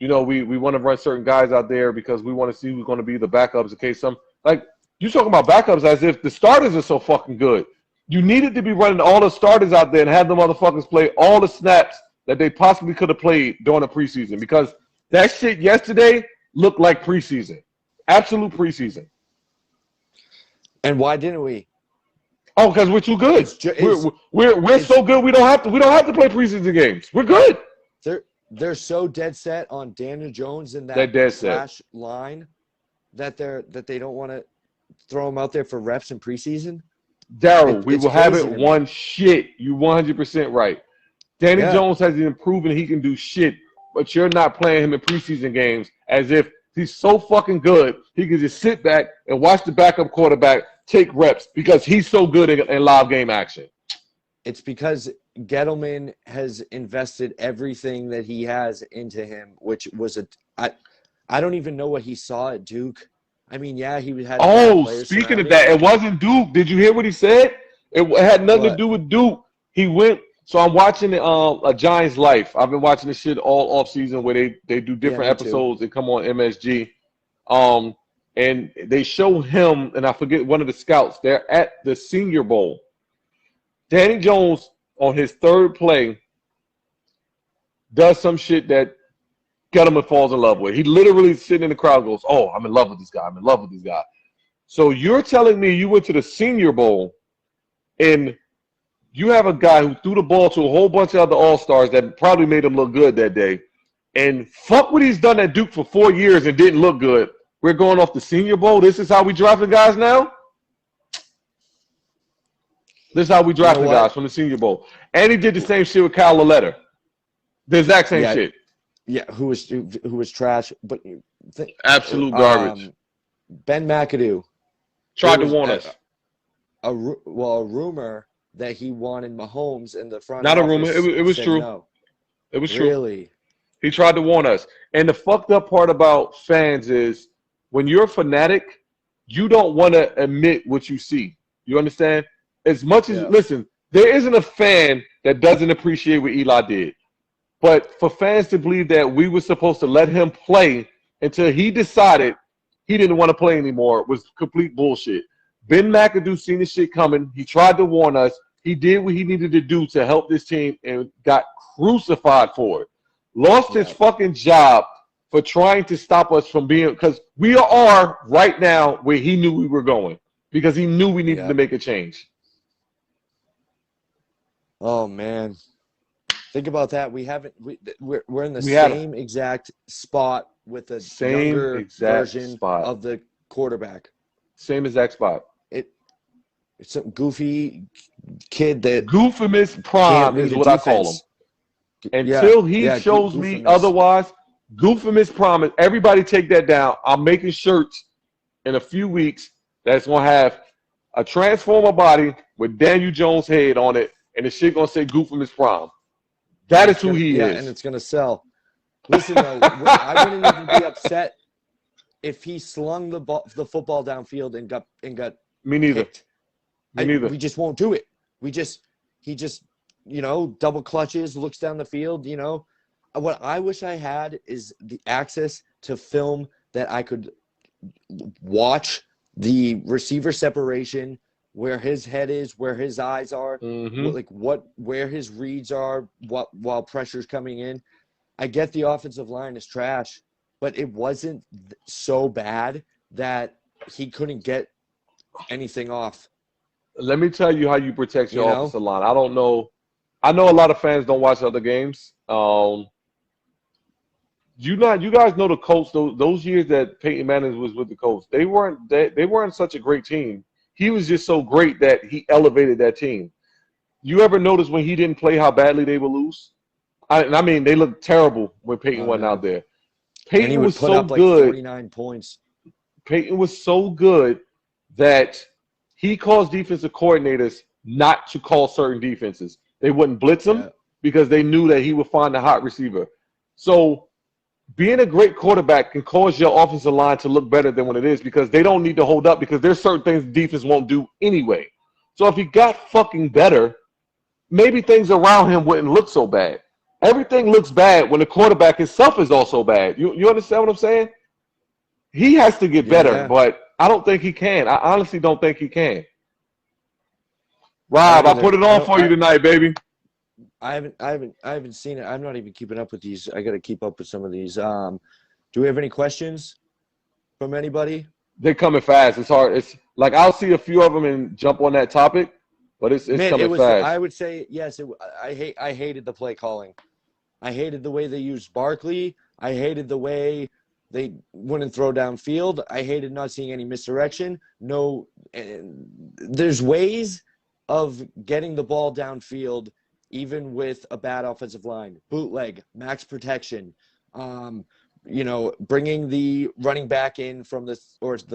want to run certain guys out there because we want to see who's going to be the backups in case some, like, you talking about backups as if the starters are so fucking good. You needed to be running all the starters out there and have them motherfuckers play all the snaps that they possibly could have played during the preseason, because that shit yesterday looked like preseason. Absolute preseason. And why didn't we? Oh, because we're too good. We're so good we don't have to play preseason games. We're good. They're so dead set on Daniel Jones and that slash line that they don't want to throw him out there for reps in preseason. Daryl, we will have it one shit. You 100% right. Danny Jones hasn't proven he can do shit, but you're not playing him in preseason games as if he's so fucking good he can just sit back and watch the backup quarterback take reps because he's so good in live game action. It's because Gettleman has invested everything that he has into him, which was I don't even know what he saw at Duke. I mean, yeah, he had. Oh, speaking of that, it wasn't Duke. Did you hear what he said? It had nothing to do with Duke. He went. So I'm watching A Giant's Life. I've been watching this shit all off season where they do different episodes. They come on MSG, and they show him, and I forget one of the scouts. They're at the Senior Bowl. Danny Jones on his third play does some shit that Gettleman falls in love with. He literally sitting in the crowd goes, "Oh, I'm in love with this guy. I'm in love with this guy." So you're telling me you went to the Senior Bowl and you have a guy who threw the ball to a whole bunch of other all-stars that probably made him look good that day, and fuck what he's done at Duke for 4 years and didn't look good. We're going off the Senior Bowl. This is how we drafting guys now? This is how we drafting guys from the Senior Bowl. And he did the same shit with Kyle Laletter. The exact same shit. Yeah, who was trash, but absolute garbage. Ben McAdoo tried to warn us. A rumor that he wanted Mahomes in the front. Not a rumor. It was true. No. It was true. Really? He tried to warn us. And the fucked up part about fans is when you're a fanatic, you don't want to admit what you see. You understand? As much as listen, there isn't a fan that doesn't appreciate what Eli did. But for fans to believe that we were supposed to let him play until he decided he didn't want to play anymore was complete bullshit. Ben McAdoo seen this shit coming. He tried to warn us. He did what he needed to do to help this team and got crucified for it. Lost his fucking job for trying to stop us from being – because we are right now where he knew we were going because he knew we needed to make a change. Oh, man. Think about that. We're in the same exact spot with the younger version of the quarterback. Same exact spot. It's some goofy kid that Goofimus Prime is what I call him. Until he shows me otherwise, Goofimus Prime. Everybody take that down. I'm making shirts in a few weeks that's gonna have a Transformer body with Daniel Jones' head on it, and the shit gonna say Goofimus Prime. That is who he is. And it's gonna sell. Listen, though, I wouldn't even be upset if he slung the football downfield and got me neither. Hit. We just won't do it. He just double clutches, looks down the field. What I wish I had is the access to film that I could watch the receiver separation, where his head is, where his eyes are, where his reads are, while pressure's coming in. I get the offensive line is trash, but it wasn't so bad that he couldn't get anything off. Let me tell you how you protect your offensive line. I don't know. I know a lot of fans don't watch other games. You guys know the Colts. Those years that Peyton Manning was with the Colts, they weren't such a great team. he was just so great that he elevated that team. You ever notice when he didn't play how badly they would lose? I mean, they looked terrible when Peyton wasn't out there. And he Peyton would was put so up like good. 49 points. Peyton was so good that he caused defensive coordinators not to call certain defenses. They wouldn't blitz him because they knew that he would find a hot receiver. So being a great quarterback can cause your offensive line to look better than what it is because they don't need to hold up because there's certain things defense won't do anyway. So if he got fucking better, maybe things around him wouldn't look so bad. Everything looks bad when the quarterback himself is also bad. You understand what I'm saying? He has to get better, but I don't think he can. I honestly don't think he can. Rob, I put it on for you tonight, baby. I haven't seen it. I'm not even keeping up with these. I got to keep up with some of these. Do we have any questions from anybody? They're coming fast. It's hard. It's like I'll see a few of them and jump on that topic, but it's coming fast. I would say yes. I hated the play calling. I hated the way they used Barkley. I hated the way they wouldn't throw downfield. I hated not seeing any misdirection. No, there's ways of getting the ball downfield even with a bad offensive line. Bootleg, max protection, bringing the running back in from the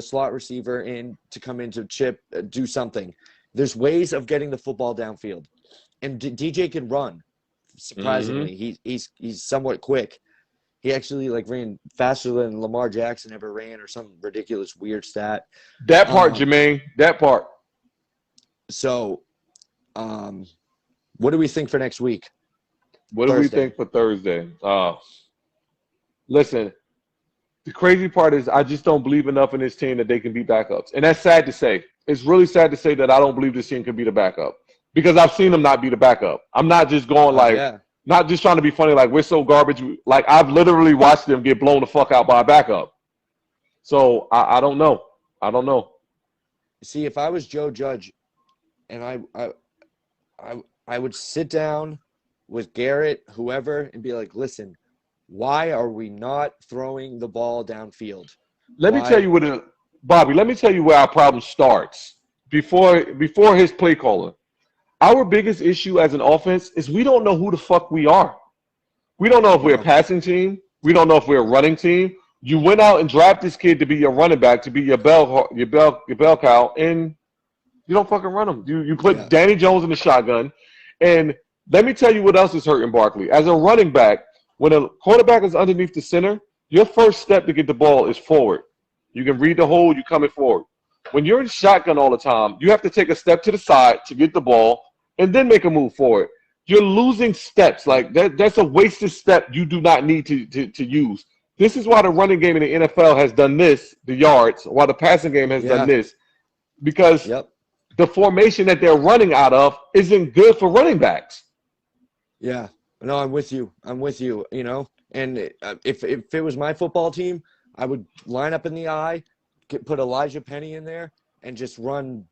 slot receiver in to come in to chip, do something. There's ways of getting the football downfield. And DJ can run. Surprisingly, he's somewhat quick. He actually ran faster than Lamar Jackson ever ran, or some ridiculous weird stat. That part, Jermaine. That part. So, what do we think for next week? What do we think for Thursday? Listen, the crazy part is I just don't believe enough in this team that they can be backups, and that's sad to say. It's really sad to say that I don't believe this team can be the backup. Because I've seen them not be the backup. I'm not just going not just trying to be funny, like we're so garbage. Like I've literally watched them get blown the fuck out by a backup. So I don't know. I don't know. See, if I was Joe Judge, and I would sit down with Garrett, whoever, and be like, listen, why are we not throwing the ball downfield? Let me tell you Bobby, let me tell you where our problem starts before his play caller. Our biggest issue as an offense is we don't know who the fuck we are. We don't know if we're a passing team. We don't know if we're a running team. You went out and drafted this kid to be your running back, to be your bell cow, and you don't fucking run him. You put Danny Jones in the shotgun. And let me tell you what else is hurting Barkley. As a running back, when a quarterback is underneath the center, your first step to get the ball is forward. You can read the hole, you're coming forward. When you're in shotgun all the time, you have to take a step to the side to get the ball and then make a move forward. You're losing steps. Like that's a wasted step you do not need to use. This is why the running game in the NFL has done this, the yards, while the passing game has done this. Because the formation that they're running out of isn't good for running backs. Yeah. No, I'm with you. And if it was my football team, I would line up in the eye, put Elijah Penny in there, and just run.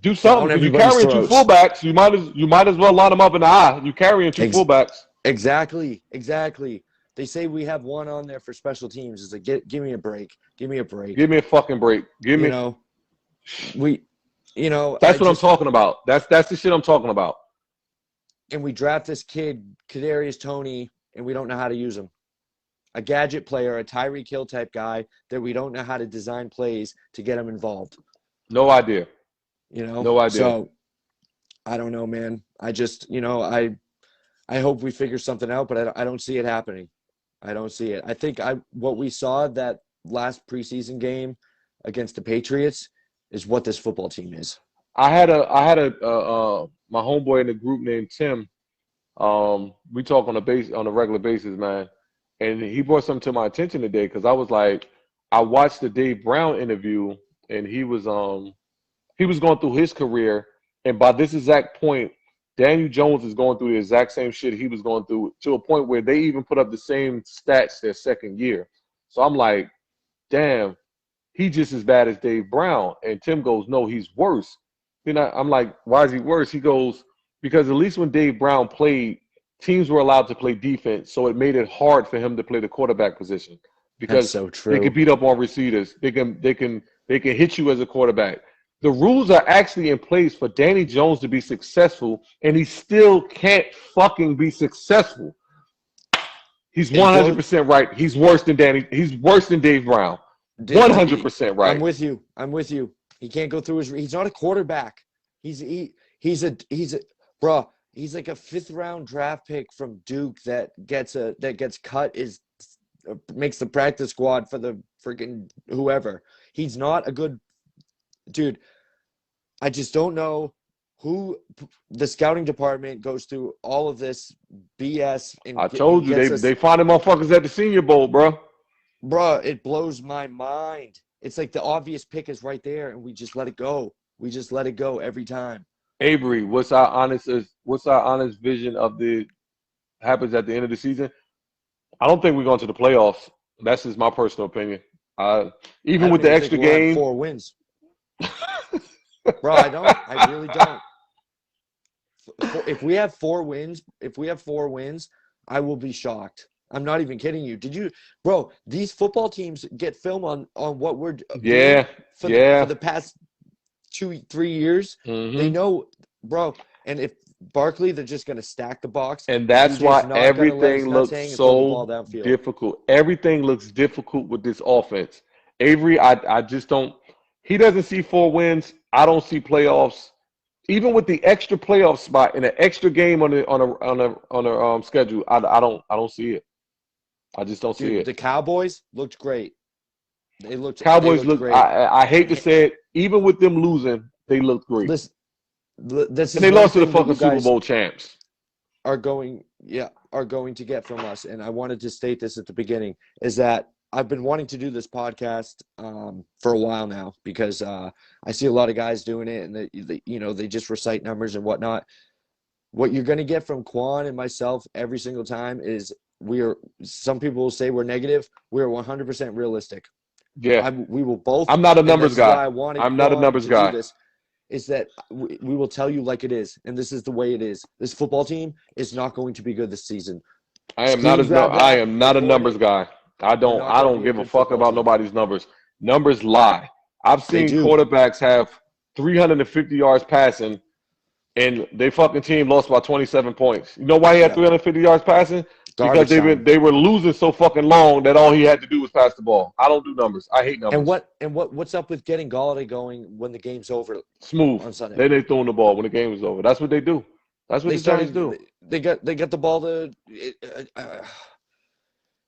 Do something. If you're carrying two fullbacks, you might as well line them up in the eye. You're carrying two fullbacks. Exactly. They say we have one on there for special teams. It's like, give me a break. Give me a break. Give me a fucking break. Give me. That's what I'm talking about. That's the shit I'm talking about. And we draft this kid, Kadarius Toney, and we don't know how to use him. A gadget player, a Tyreek Hill type guy that we don't know how to design plays to get him involved. No idea. No idea. So I don't know, man. I just, I hope we figure something out, but I don't see it happening. I don't see it. I think what we saw that last preseason game against the Patriots is what this football team is. I had my homeboy in the group named Tim. We talk on a regular basis, man. And he brought something to my attention today because I was like, I watched the Dave Brown interview, and he was going through his career, and by this exact point, Daniel Jones is going through the exact same shit he was going through, to a point where they even put up the same stats their second year. So I'm like, damn, he just as bad as Dave Brown. And Tim goes, no, he's worse. I'm like, why is he worse? He goes, because at least when Dave Brown played, teams were allowed to play defense, so it made it hard for him to play the quarterback position because so true. They can beat up on receivers. They can hit you as a quarterback. The rules are actually in place for Danny Jones to be successful, and he still can't fucking be successful. He's 100% right. He's worse than Dave Brown. 100% right. I'm with you. He can't go through he's not a quarterback. He's like a 5th round draft pick from Duke that gets cut makes the practice squad for the freaking whoever. He's not a good dude. I just don't know who the scouting department goes through all of this BS. And I told you they finding motherfuckers at the Senior Bowl, bro. Bro, it blows my mind. It's like the obvious pick is right there, and we just let it go. We just let it go every time. Avery, what's our honest vision of the happens at the end of the season? I don't think we're going to the playoffs. That's just my personal opinion. Even with the extra game, 4 wins. Bro, I really don't. If we have 4 wins, I will be shocked. I'm not even kidding you. Bro, these football teams get film on what we're doing for the past 2-3 years. Mm-hmm. They know, bro. And if Barkley, they're just going to stack the box. And that's why everything looks so difficult. Everything looks difficult with this offense. Avery, I just don't. He doesn't see 4 wins. I don't see playoffs. Even with the extra playoff spot and an extra game on a schedule, I don't see it. I just don't see it. The Cowboys looked great. Cowboys look great. I hate to say it. Even with them losing, they looked great. And they lost to the fucking Super Bowl champs. Are going to get from us, and I wanted to state this at the beginning, is that I've been wanting to do this podcast for a while now because I see a lot of guys doing it, and they just recite numbers and whatnot. What you're going to get from Quan and myself every single time is some people will say we're negative. We're 100% realistic. Yeah, we will both. I'm not a numbers guy. I'm not a numbers guy. Is that we will tell you like it is, and this is the way it is. This football team is not going to be good this season. I am not a numbers guy. I don't give a fuck about nobody's numbers. Numbers lie. I've seen quarterbacks have 350 yards passing, and they fucking team lost by 27 points. You know why he had 350 yards passing? Because they were losing so fucking long that all he had to do was pass the ball. I don't do numbers. I hate numbers. And what's up with getting Galladay going when the game's over? Smooth on Sunday. Then they throwing the ball when the game is over. That's what they do. That's what the Giants do. They got the ball to.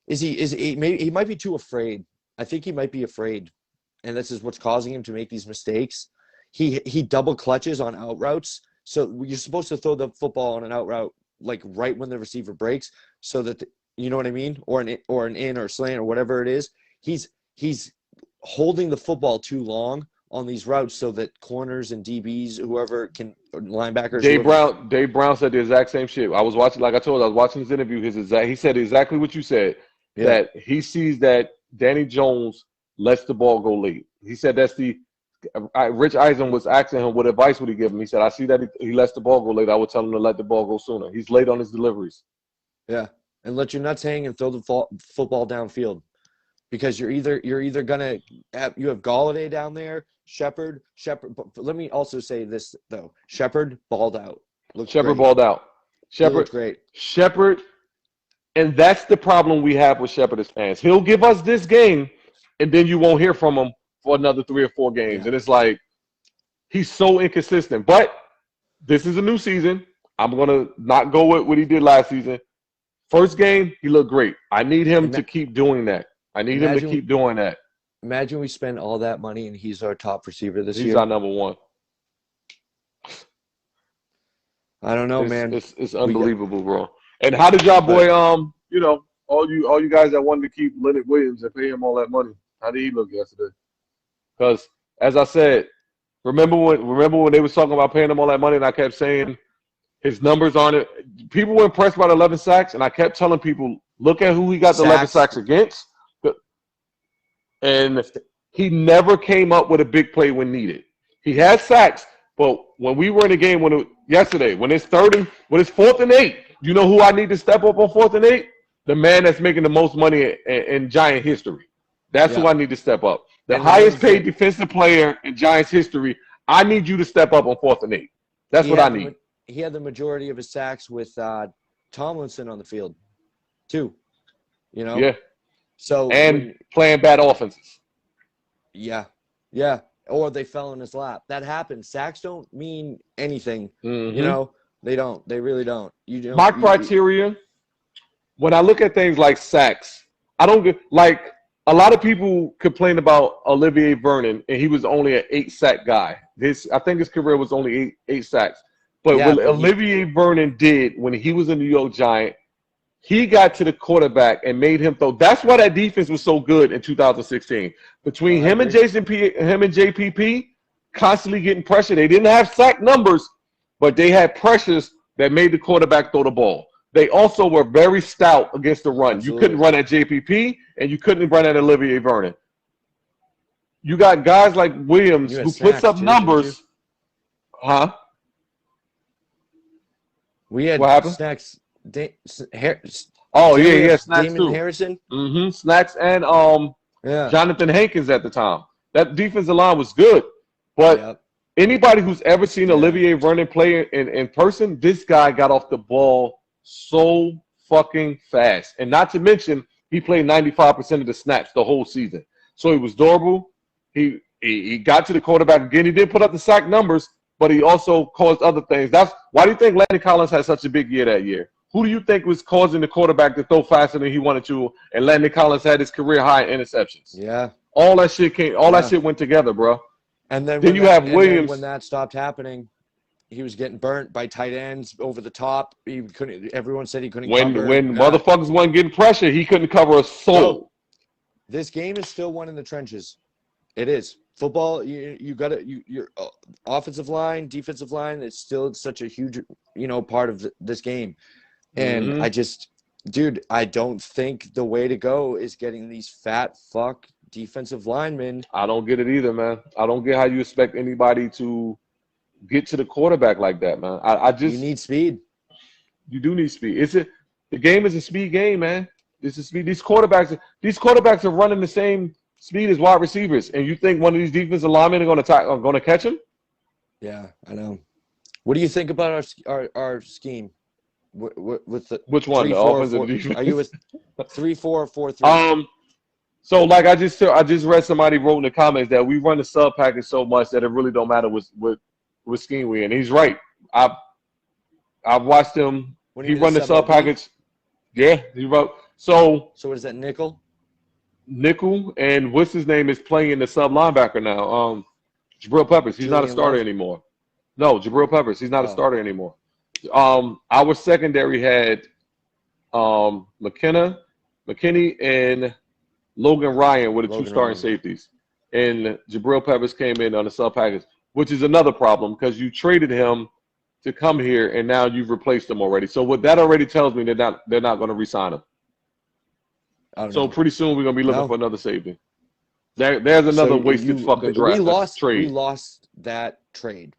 He might be too afraid. I think he might be afraid, and this is what's causing him to make these mistakes. He double clutches on out routes. So you're supposed to throw the football on an out route like right when the receiver breaks, so that you know what I mean, or an in or slant or whatever it is. He's holding the football too long on these routes so that corners and DBs, whoever can, linebackers. Dave Brown said the exact same shit. I was watching, like I told you, I was watching his interview. He said exactly what you said. Yeah. That he sees that Danny Jones lets the ball go late. He said that's Rich Eisen was asking him what advice would he give him. He said, I see that he lets the ball go late. I would tell him to let the ball go sooner. He's late on his deliveries. Yeah, and let your nuts hang and throw the football downfield, because you're either gonna have Galladay down there, Shepard. But let me also say this though: Shepard balled out. Balled out. Shepard great. Shepard, and that's the problem we have with Shepard as fans. He'll give us this game, and then you won't hear from him for another 3 or 4 games. Yeah. And it's like he's so inconsistent. But this is a new season. I'm gonna not go with what he did last season. First game, he looked great. I need him to keep doing that. Imagine we spend all that money and he's our top receiver this year. He's our number 1. I don't know, man. It's unbelievable, bro. And how did y'all boy, all you guys that wanted to keep Leonard Williams and pay him all that money, how did he look yesterday? Because as I said, remember when they was talking about paying him all that money, and I kept saying his numbers on it. People were impressed by the 11 sacks, and I kept telling people, look at who he got the 11 sacks against. And he never came up with a big play when needed. He had sacks, but when we were in the game yesterday, when it's 4th and 8, you know who I need to step up on 4th and 8? The man that's making the most money in Giant history. That's who I need to step up. The highest paid defensive player in Giants history, I need you to step up on 4th and 8. That's what I need. He had the majority of his sacks with Tomlinson on the field, too. You know? Yeah. So playing bad offenses. Yeah. Yeah. Or they fell in his lap. That happens. Sacks don't mean anything. Mm-hmm. You know? They don't. They really don't. My criteria, when I look at things like sacks, I don't get like a lot of people complain about Olivier Vernon, and he was only an 8-sack guy. I think his career was only eight sacks. But what Olivier Vernon did when he was a New York Giant, he got to the quarterback and made him throw. That's why that defense was so good in 2016. Between him and JPP, constantly getting pressure. They didn't have sack numbers, but they had pressures that made the quarterback throw the ball. They also were very stout against the run. Absolutely. You couldn't run at JPP, and you couldn't run at Olivier Vernon. You got guys like Williams who puts up numbers. Huh? We had what happened? Snacks. Snacks Damon too. Harrison. Mm-hmm. Snacks and Jonathan Hankins at the time. That defensive line was good, but anybody who's ever seen Olivier Vernon play in person, this guy got off the ball so fucking fast. And not to mention, he played 95% of the snaps the whole season. So he was durable. He got to the quarterback again. He did put up the sack numbers, but he also caused other things. That's why do you think Landon Collins had such a big year that year? Who do you think was causing the quarterback to throw faster than he wanted to? And Landon Collins had his career high in interceptions. Yeah. All that shit that shit went together, bro. And then you have Williams. When that stopped happening, he was getting burnt by tight ends over the top. He couldn't. Everyone said he couldn't cover. When motherfuckers weren't getting pressure, he couldn't cover a soul. So, this game is still won in the trenches. It is. Football, you got to your offensive line, defensive line. It's still such a huge, part of this game. And I don't think the way to go is getting these fat fuck defensive linemen. I don't get it either, man. I don't get how you expect anybody to get to the quarterback like that, man. You need speed. You do need speed. The game is a speed game, man. This is speed. These quarterbacks are running the same speed as wide receivers, and you think one of these defensive linemen are going to catch him? Yeah, I know. What do you think about our scheme? With the which one? 3, the 4, offensive 4, defense? Are you with 3-4-4-3? So like I just read somebody wrote in the comments that we run the sub package so much that it really don't matter what scheme we in. He's right. I've watched him. He run the sub package. Yeah, he wrote. So what is that, nickel? Nickel, and what's his name is playing the sub linebacker now. Jabril Peppers. He's not a starter anymore. No, Jabril Peppers. He's not a starter anymore. Our secondary had McKinney, and Logan Ryan were the two starting safeties. And Jabril Peppers came in on the sub package, which is another problem because you traded him to come here and now you've replaced him already. So what that already tells me they're not going to re-sign him. So pretty soon we're going to be looking for another safety. There's another wasted fucking draft trade. We lost that trade.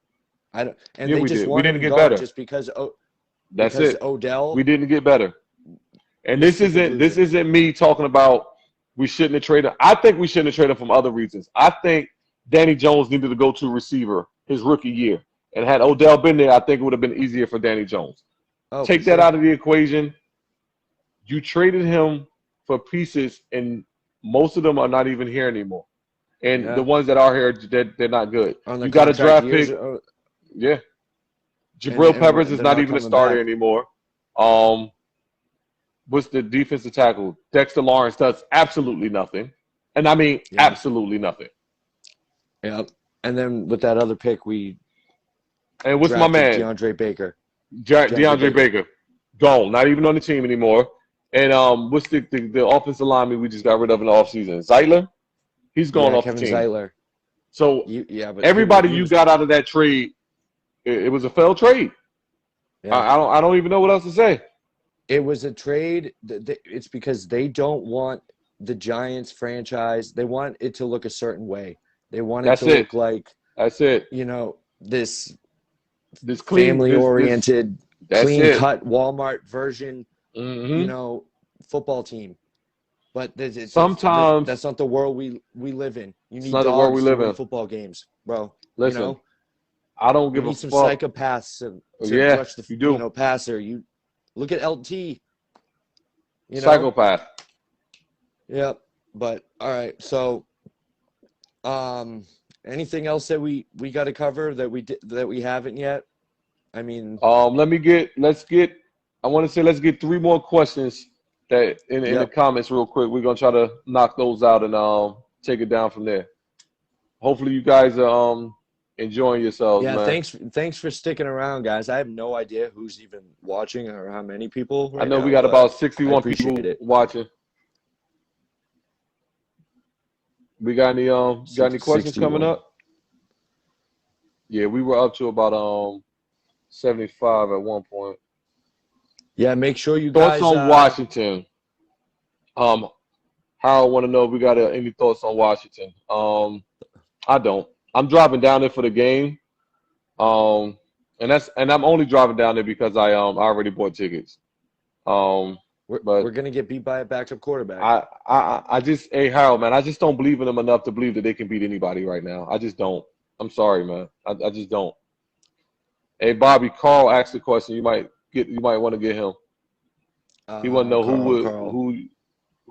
And yeah, they we just did. We didn't get better just because. That's it. Odell. We didn't get better. And this isn't me talking about we shouldn't have traded. I think we shouldn't have traded from other reasons. I think Danny Jones needed to go to receiver his rookie year. And had Odell been there, I think it would have been easier for Danny Jones. Take that out of the equation. You traded him for pieces, and most of them are not even here anymore. And the ones that are here, they're not good. You got a draft pick. Yeah. Jabril Peppers is not even a starter anymore. What's the defensive tackle? Dexter Lawrence does absolutely nothing. And I mean absolutely nothing. Yeah. And then with that other pick, and what's my man? DeAndre Baker. DeAndre Baker. Gone. Not even on the team anymore. And what's the offensive lineman we just got rid of in the offseason? Zeitler? He's gone off Kevin the team. Zeitler. So but everybody you got out of that trade, it was a failed trade. Yeah. I don't even know what else to say. It was a trade. It's because they don't want the Giants franchise. They want it to look a certain way. They want it to look like this clean, family-oriented, clean-cut Walmart version, football team. But sometimes that's not the world we live in. You need dogs to win football games, bro. Listen, I don't You give a need some fuck. psychopaths to Yeah, rush the you do. passer. You look at LT. Psychopath. Yep. But all right. So, anything else that we got to cover that we haven't yet? I mean, let's get 3 more questions that in the comments real quick. We're gonna try to knock those out and take it down from there. Hopefully you guys are enjoying yourselves, yeah, man. thanks for sticking around, guys. I have no idea who's even watching or how many people right I know now, we got but about I 61 appreciate people it. watching. We got any questions 61. coming up? Yeah, we were up to about 75 at one point. Yeah, make sure you Thoughts guys on Washington. Harold want to know if we got any thoughts on Washington. I don't. I'm driving down there for the game. And I'm only driving down there because I already bought tickets. we're gonna get beat by a backup quarterback. Hey Harold, man, I just don't believe in them enough to believe that they can beat anybody right now. I just don't. I'm sorry, man. I just don't. Hey Bobby, Carl asked a question. You might want to get him. He want to know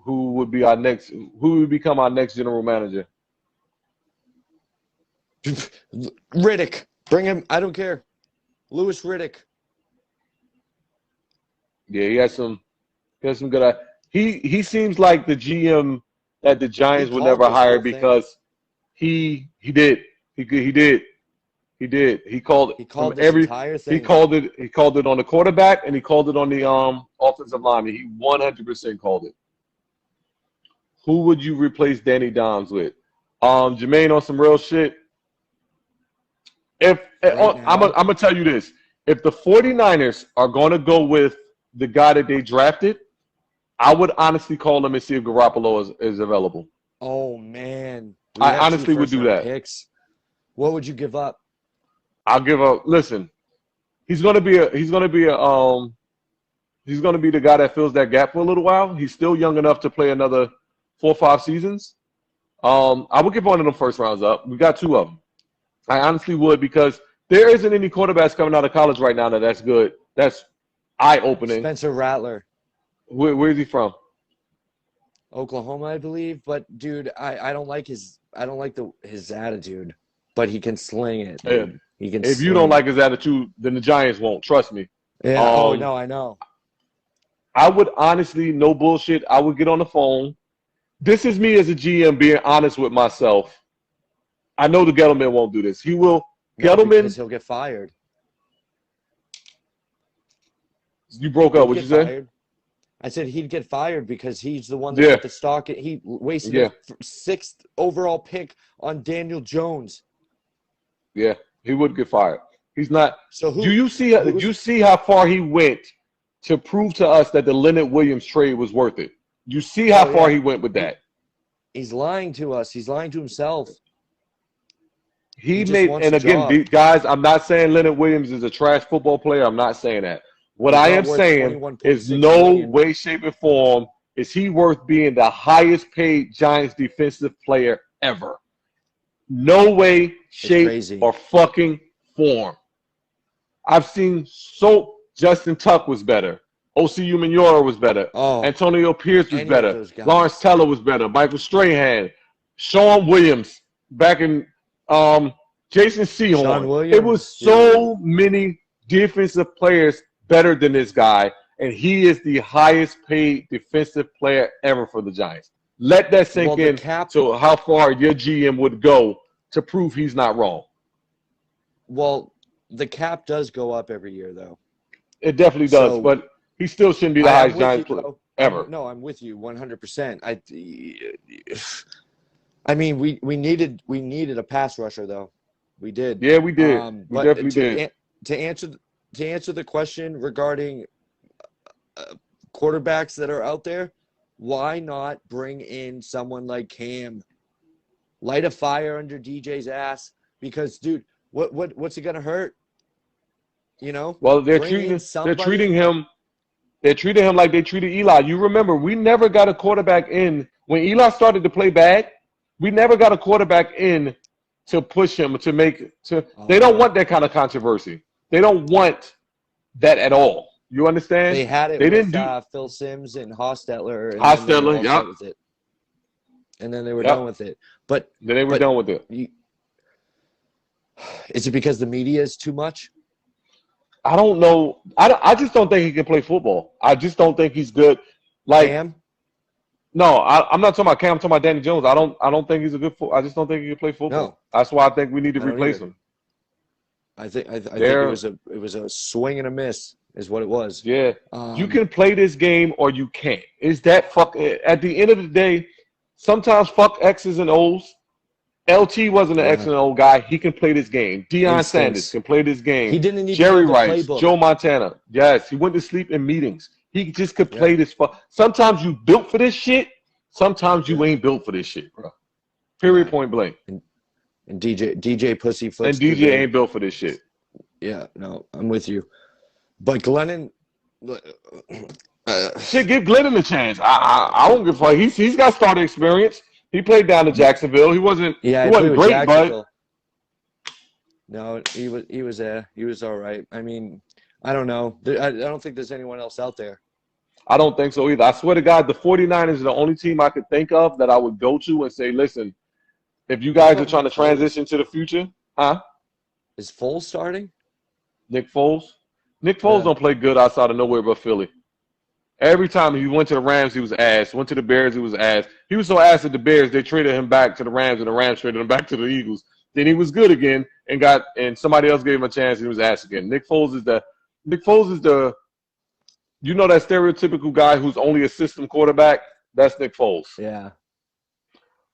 who would become our next general manager. Riddick, bring him. I don't care. Louis Riddick. Yeah, he has some good. He seems like the GM that the Giants would never hire because he did. He called this entire thing. He called it on the quarterback and he called it on the offensive lineman. He 100% called it. Who would you replace Danny Dimes with? Jermaine, on some real shit. I'm gonna tell you this. If the 49ers are gonna go with the guy that they drafted, I would honestly call them and see if Garoppolo is available. Oh man. I honestly would do that. Picks. What would you give up? I'll give up. Listen, he's gonna be the guy that fills that gap for a little while. He's still young enough to play another 4 or 5 seasons. I would give one of them first rounds up. We got 2 of them. I honestly would because there isn't any quarterbacks coming out of college right now that's good. That's eye-opening. Spencer Rattler. Where is he from? Oklahoma, I believe. But dude, I don't like his attitude. But he can sling it. Dude. Yeah. He can. If you don't like his attitude, then the Giants won't. Trust me. Yeah. Oh no, I know. I would honestly, no bullshit. I would get on the phone. This is me as a GM being honest with myself. I know the Gettleman won't do this. He will. Gettleman. Because he'll get fired. You broke up. What'd you say? I said he'd get fired because he's the one that got the stock. He wasted a 6th overall pick on Daniel Jones. Yeah, he would get fired. He's not. So do you see how far he went to prove to us that the Leonard Williams trade was worth it? You see how far he went with that? He's lying to us. He's lying to himself. He made, and again, guys, I'm not saying Leonard Williams is a trash football player. I'm not saying that. What I am saying is no way, shape, or form is he worth being the highest paid Giants defensive player ever. No way, shape, or fucking form. I've seen Justin Tuck was better. O.C. Umenyiora was better. Antonio Pierce was better. Lawrence Teller was better. Michael Strahan. Sean Williams. Back in Jason Sehorn. It was so many defensive players better than this guy, and he is the highest paid defensive player ever for the Giants. Let that sink in to how far your GM would go to prove he's not wrong. Well, the cap does go up every year, though. It definitely does, but he still shouldn't be the highest Giants player ever. No, I'm with you 100%. I mean, we needed a pass rusher, though. We did. Yeah, we did. We definitely did. To answer the question regarding quarterbacks that are out there, why not bring in someone like Cam? Light a fire under DJ's ass because, dude, what's it gonna hurt? You know. Well, they're treating him like they treated Eli. You remember, we never got a quarterback in when Eli started to play bad. We never got a quarterback in to push him they don't want that kind of controversy. They don't want that at all. You understand? They had it with Phil Simms and Hostetler. Hostetler, yep. With it. And then they were done with it. But then they were done with it. Is it because the media is too much? I don't know. I just don't think he can play football. I just don't think he's good. Like Cam? No, I'm not talking about Cam. I'm talking about Danny Jones. I don't think he's a good I just don't think he can play football. No. That's why I think we need to replace him. I think it was a swing and a miss is what it was. Yeah. You can play this game or you can't. Is that at the end of the day, sometimes fuck X's and O's. LT wasn't an X and O guy. He can play this game. Deion Sanders can play this game. He didn't need Jerry to the Rice, playbook. Joe Montana. Yes, he went to sleep in meetings. He just could play this. Sometimes you built for this shit. Sometimes you ain't built for this shit, bro. Period. Point blank. And DJ Pussyfoot. And DJ ain't built for this shit. Yeah, no, I'm with you. But Glennon, shit, give Glennon a chance. I don't give a fuck. He's got starter experience. He played down to Jacksonville. He wasn't great, but no, he was all right. I mean, I don't know. I don't think there's anyone else out there. I don't think so either. I swear to God, the 49ers are the only team I could think of that I would go to and say, listen, if you guys are trying to transition to the future, Is Foles starting? Nick Foles? Nick Foles don't play good outside of nowhere but Philly. Every time he went to the Rams, he was ass. Went to the Bears, he was ass. He was so ass at the Bears, they traded him back to the Rams, and the Rams traded him back to the Eagles. Then he was good again and somebody else gave him a chance, and he was ass again. Nick Foles is the you know that stereotypical guy who's only a system quarterback? That's Nick Foles. Yeah.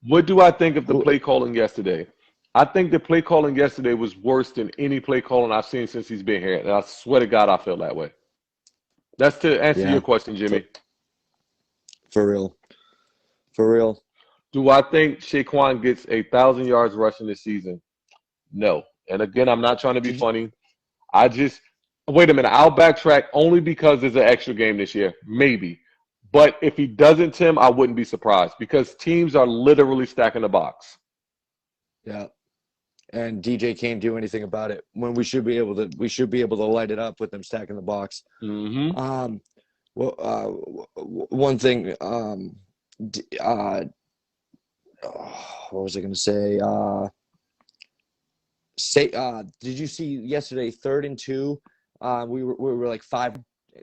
What do I think of the play calling yesterday? I think the play calling yesterday was worse than any play calling I've seen since he's been here. And I swear to God, I feel that way. That's to answer your question, Jimmy. For real. Do I think Saquon gets 1,000 yards rushing this season? No. And again, I'm not trying to be funny. Wait a minute. I'll backtrack only because there's an extra game this year. Maybe. But if he doesn't, Tim, I wouldn't be surprised because teams are literally stacking the box. Yeah. And DJ can't do anything about it when we should be able to light it up with them stacking the box. Mm-hmm. One thing, what was I going to say? Did you see yesterday, 3rd and 2? We were like 5,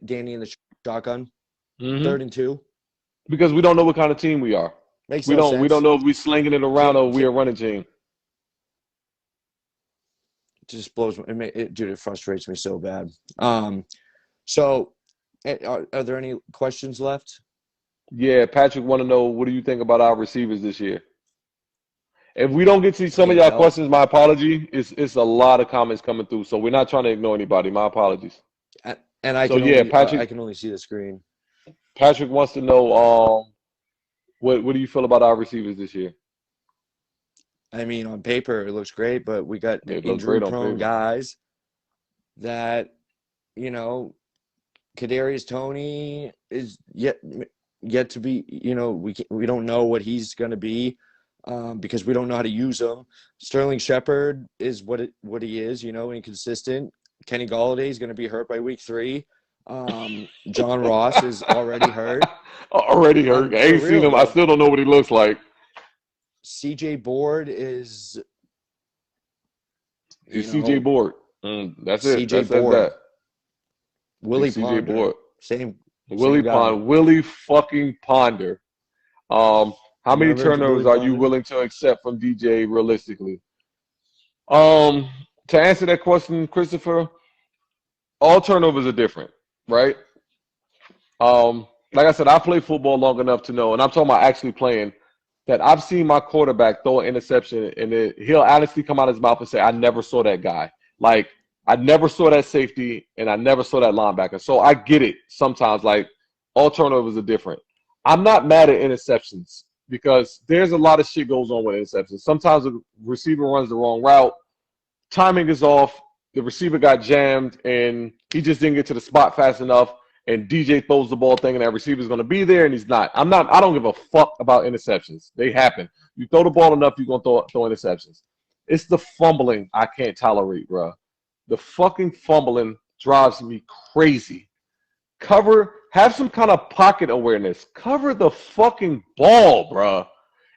Danny in the shotgun. 3rd and 2. Because we don't know what kind of team we are. We don't know if we're slinging it around or we're a running team. It just blows me. Dude, it frustrates me so bad. So, are there any questions left? Yeah, Patrick want to know, what do you think about our receivers this year? If we don't get to some of y'all questions, my apology. It's a lot of comments coming through, so we're not trying to ignore anybody. My apologies. And I can only see the screen. Patrick wants to know, what do you feel about our receivers this year? I mean, on paper, it looks great, but we got injury-prone guys that, Kadarius Toney is yet to be, we don't know what he's going to be because we don't know how to use him. Sterling Shepard is what he is, inconsistent. Kenny Golladay is going to be hurt by week 3. John Ross is already hurt. Already hurt. I ain't seen him. I still don't know what he looks like. CJ Board is. CJ Board. That's it. CJ Board. That. Willie CJ Ponder. Board. Same Ponder. Willie fucking Ponder. How many turnovers are you willing to accept from DJ realistically? To answer that question, Christopher, all turnovers are different, right? Like I said, I played football long enough to know, and I'm talking about actually playing, that I've seen my quarterback throw an interception, and he'll honestly come out of his mouth and say, I never saw that guy. Like, I never saw that safety, and I never saw that linebacker. So I get it sometimes. Like, all turnovers are different. I'm not mad at interceptions because there's a lot of shit goes on with interceptions. Sometimes the receiver runs the wrong route. Timing is off. The receiver got jammed, and he just didn't get to the spot fast enough. And DJ throws the ball thinking that receiver's going to be there, and he's not. I don't give a fuck about interceptions. They happen. You throw the ball enough, you're going to throw interceptions. It's the fumbling I can't tolerate, bro. The fucking fumbling drives me crazy. Have some kind of pocket awareness. Cover the fucking ball, bro.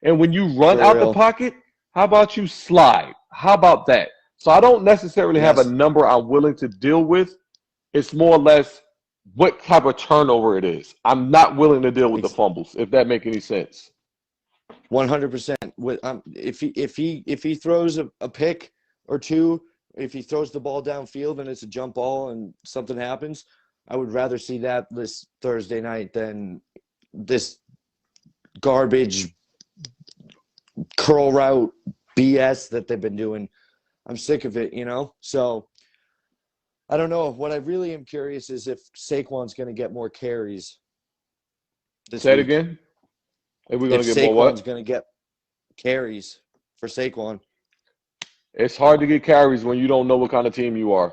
And when you run For out the real. pocket, how about you slide? How about that? So I don't necessarily have a Yes. number I'm willing to deal with. It's more or less what type of turnover it is. I'm not willing to deal with the fumbles, if that make any sense. 100%. With if he throws a pick or two, if he throws the ball downfield and it's a jump ball and something happens, I would rather see that this Thursday night than this garbage curl route BS that they've been doing. I'm sick of it, So I don't know. What I really am curious is if Saquon's going to get more carries this Say it week. again. If we're If going to get more Saquon's what? going to get carries for Saquon. It's hard to get carries when you don't know what kind of team you are.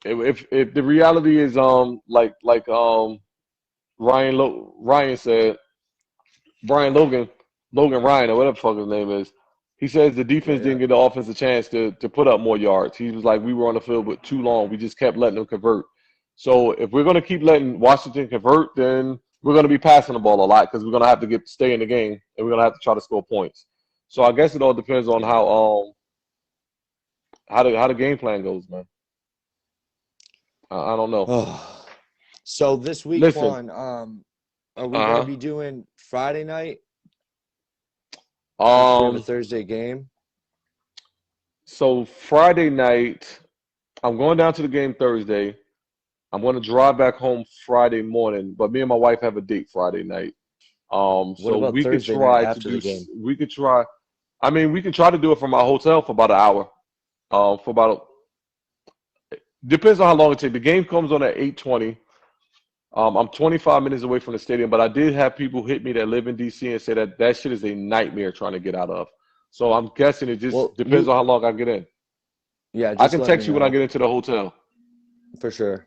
If the reality is like Ryan said, Logan Ryan or whatever the fuck his name is, he says the defense didn't get the offense a chance to put up more yards. He was like, we were on the field but too long. We just kept letting them convert. So if we're going to keep letting Washington convert, then we're going to be passing the ball a lot because we're going to have to stay in the game and we're going to have to try to score points. So I guess it all depends on how the game plan goes, man. I don't know. Oh. So this week, Listen, Quan, are we going to be doing Friday night? We have a Thursday game. So Friday night, I'm going down to the game Thursday. I'm going to drive back home Friday morning, but me and my wife have a date Friday night. What So about we could Thursday try night to after do. the game? We could try. I mean, we can try to do it from our hotel for about an hour. For about depends on how long it takes. The game comes on at 8:20. I'm 25 minutes away from the stadium, but I did have people hit me that live in DC and say that shit is a nightmare trying to get out of. So I'm guessing it just depends on how long I get in. Yeah, I can text you when I get into the hotel. For sure.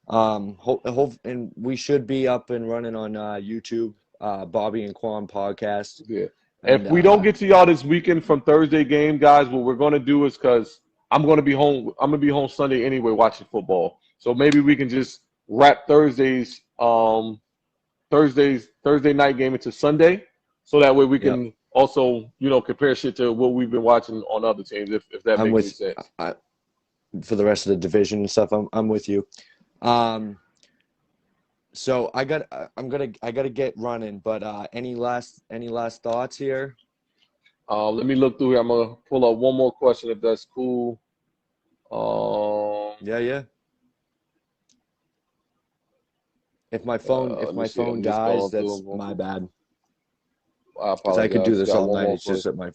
And we should be up and running on YouTube, Bobby and Quan Podcast. Yeah. And, If we don't get to y'all this weekend from Thursday game, guys, what we're going to do is because I'm going to be home. I'm going to be home Sunday anyway watching football. So maybe we can just wrap Thursday night game into Sunday, so that way we can also, compare shit to what we've been watching on other teams, if that makes any sense. For the rest of the division and stuff, I'm with you. So I gotta get running, but any last thoughts here? Let me look through here. I'm gonna pull up one more question if that's cool. Yeah. If my phone dies, that's my bad. I apologize. I could do this all night. It's just that my.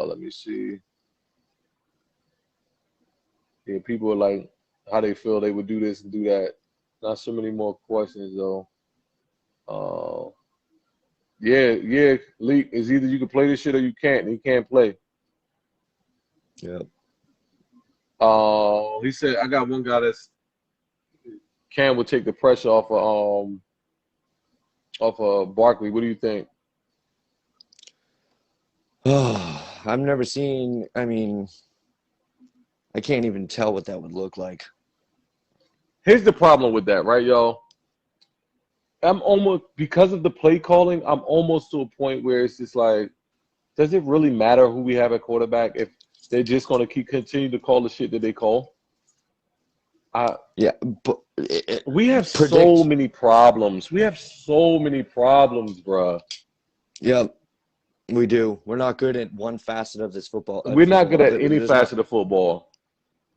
Let me see. Yeah, people are like, how they feel they would do this and do that. Not so many more questions though. Yeah. Leak is either you can play this shit or you can't. And you can't play. Yep. He said I got one guy Cam would take the pressure off of Barkley. What do you think? I've never seen. I mean, I can't even tell what that would look like. Here's the problem with that, right, y'all? I'm almost, because of the play calling, I'm almost to a point where it's just like, does it really matter who we have at quarterback if they're just going to continue to call the shit that they call? Yeah, but we have so many problems. We have so many problems, bro. Yep, we do. We're not good at one facet of this football. We're not good at any facet of football.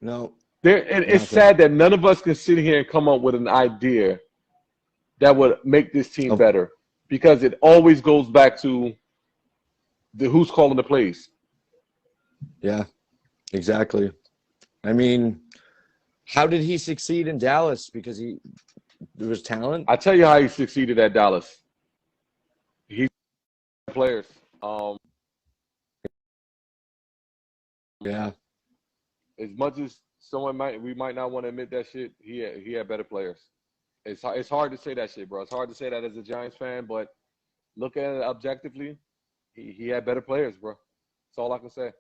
No. And it's sad that none of us can sit here and come up with an idea that would make this team better, because it always goes back to who's calling the plays. Yeah, exactly. I mean, how did he succeed in Dallas? Because there was talent. I tell you how he succeeded at Dallas. He players. Yeah. As much as we might not want to admit that shit, he had better players. It's hard to say that shit, bro. It's hard to say that as a Giants fan, but look at it objectively, he had better players, bro. That's all I can say.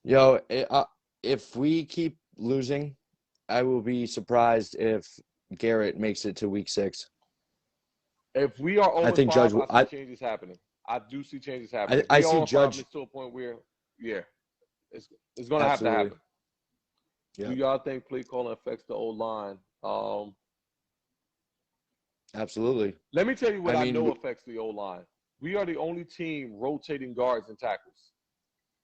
Yo, if we keep losing, I will be surprised if Garrett makes it to week 6. If we are 0-5, think Judge. I see changes happening. I do see changes happening. I If we see 0-5, Judge. it's to a point where, yeah, it's going to have to happen. Yeah. Do y'all think play calling affects the O-line? Absolutely. Let me tell you what I mean, know affects the O-line. We are the only team rotating guards and tackles.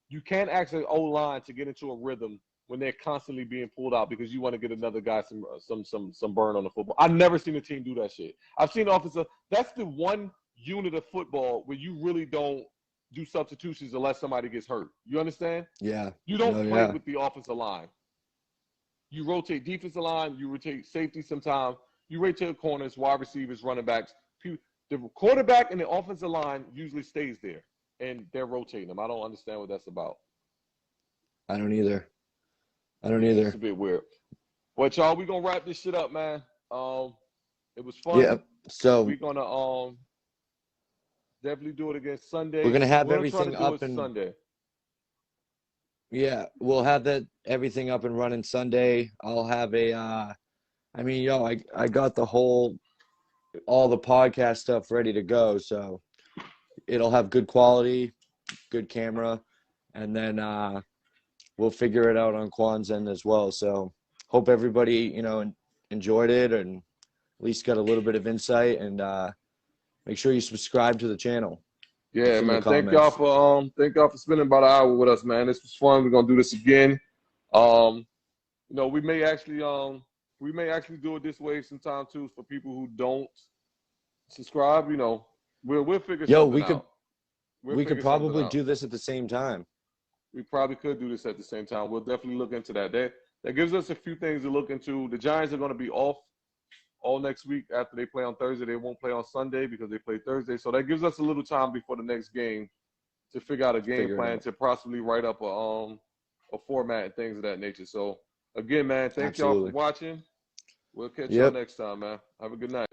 You can't ask an O-line to get into a rhythm when they're constantly being pulled out because you want to get another guy some burn on the football. I've never seen a team do that shit. I've seen offensive. That's the one unit of football where you really don't do substitutions unless somebody gets hurt. You understand? Yeah. You don't play with the offensive line. You rotate defensive line. You rotate safety sometimes. You rotate corners, wide receivers, running backs. The quarterback and the offensive line usually stays there, and they're rotating them. I don't understand what that's about. I don't either. It's a bit weird. But y'all, we're gonna wrap this shit up, man. It was fun. Yeah. So we're gonna definitely do it again Sunday. We're gonna have We're everything up and Sunday. Yeah, we'll have everything up and running Sunday. I'll have I got all the podcast stuff ready to go, so it'll have good quality, good camera, and then we'll figure it out on Quan's end as well. So hope everybody, enjoyed it and at least got a little bit of insight, and make sure you subscribe to the channel. Yeah, man. Thank y'all for spending about an hour with us, man. This was fun. We're gonna do this again. We may actually do it this way sometime too for people who don't subscribe. We'll figure something out. We could probably do this at the same time. We probably could do this at the same time. We'll definitely look into that. That gives us a few things to look into. The Giants are going to be off all next week after they play on Thursday. They won't play on Sunday because they play Thursday. So that gives us a little time before the next game to figure out a game plan to possibly write up a format and things of that nature. So again, man, thank y'all for watching. We'll catch y'all next time, man. Have a good night.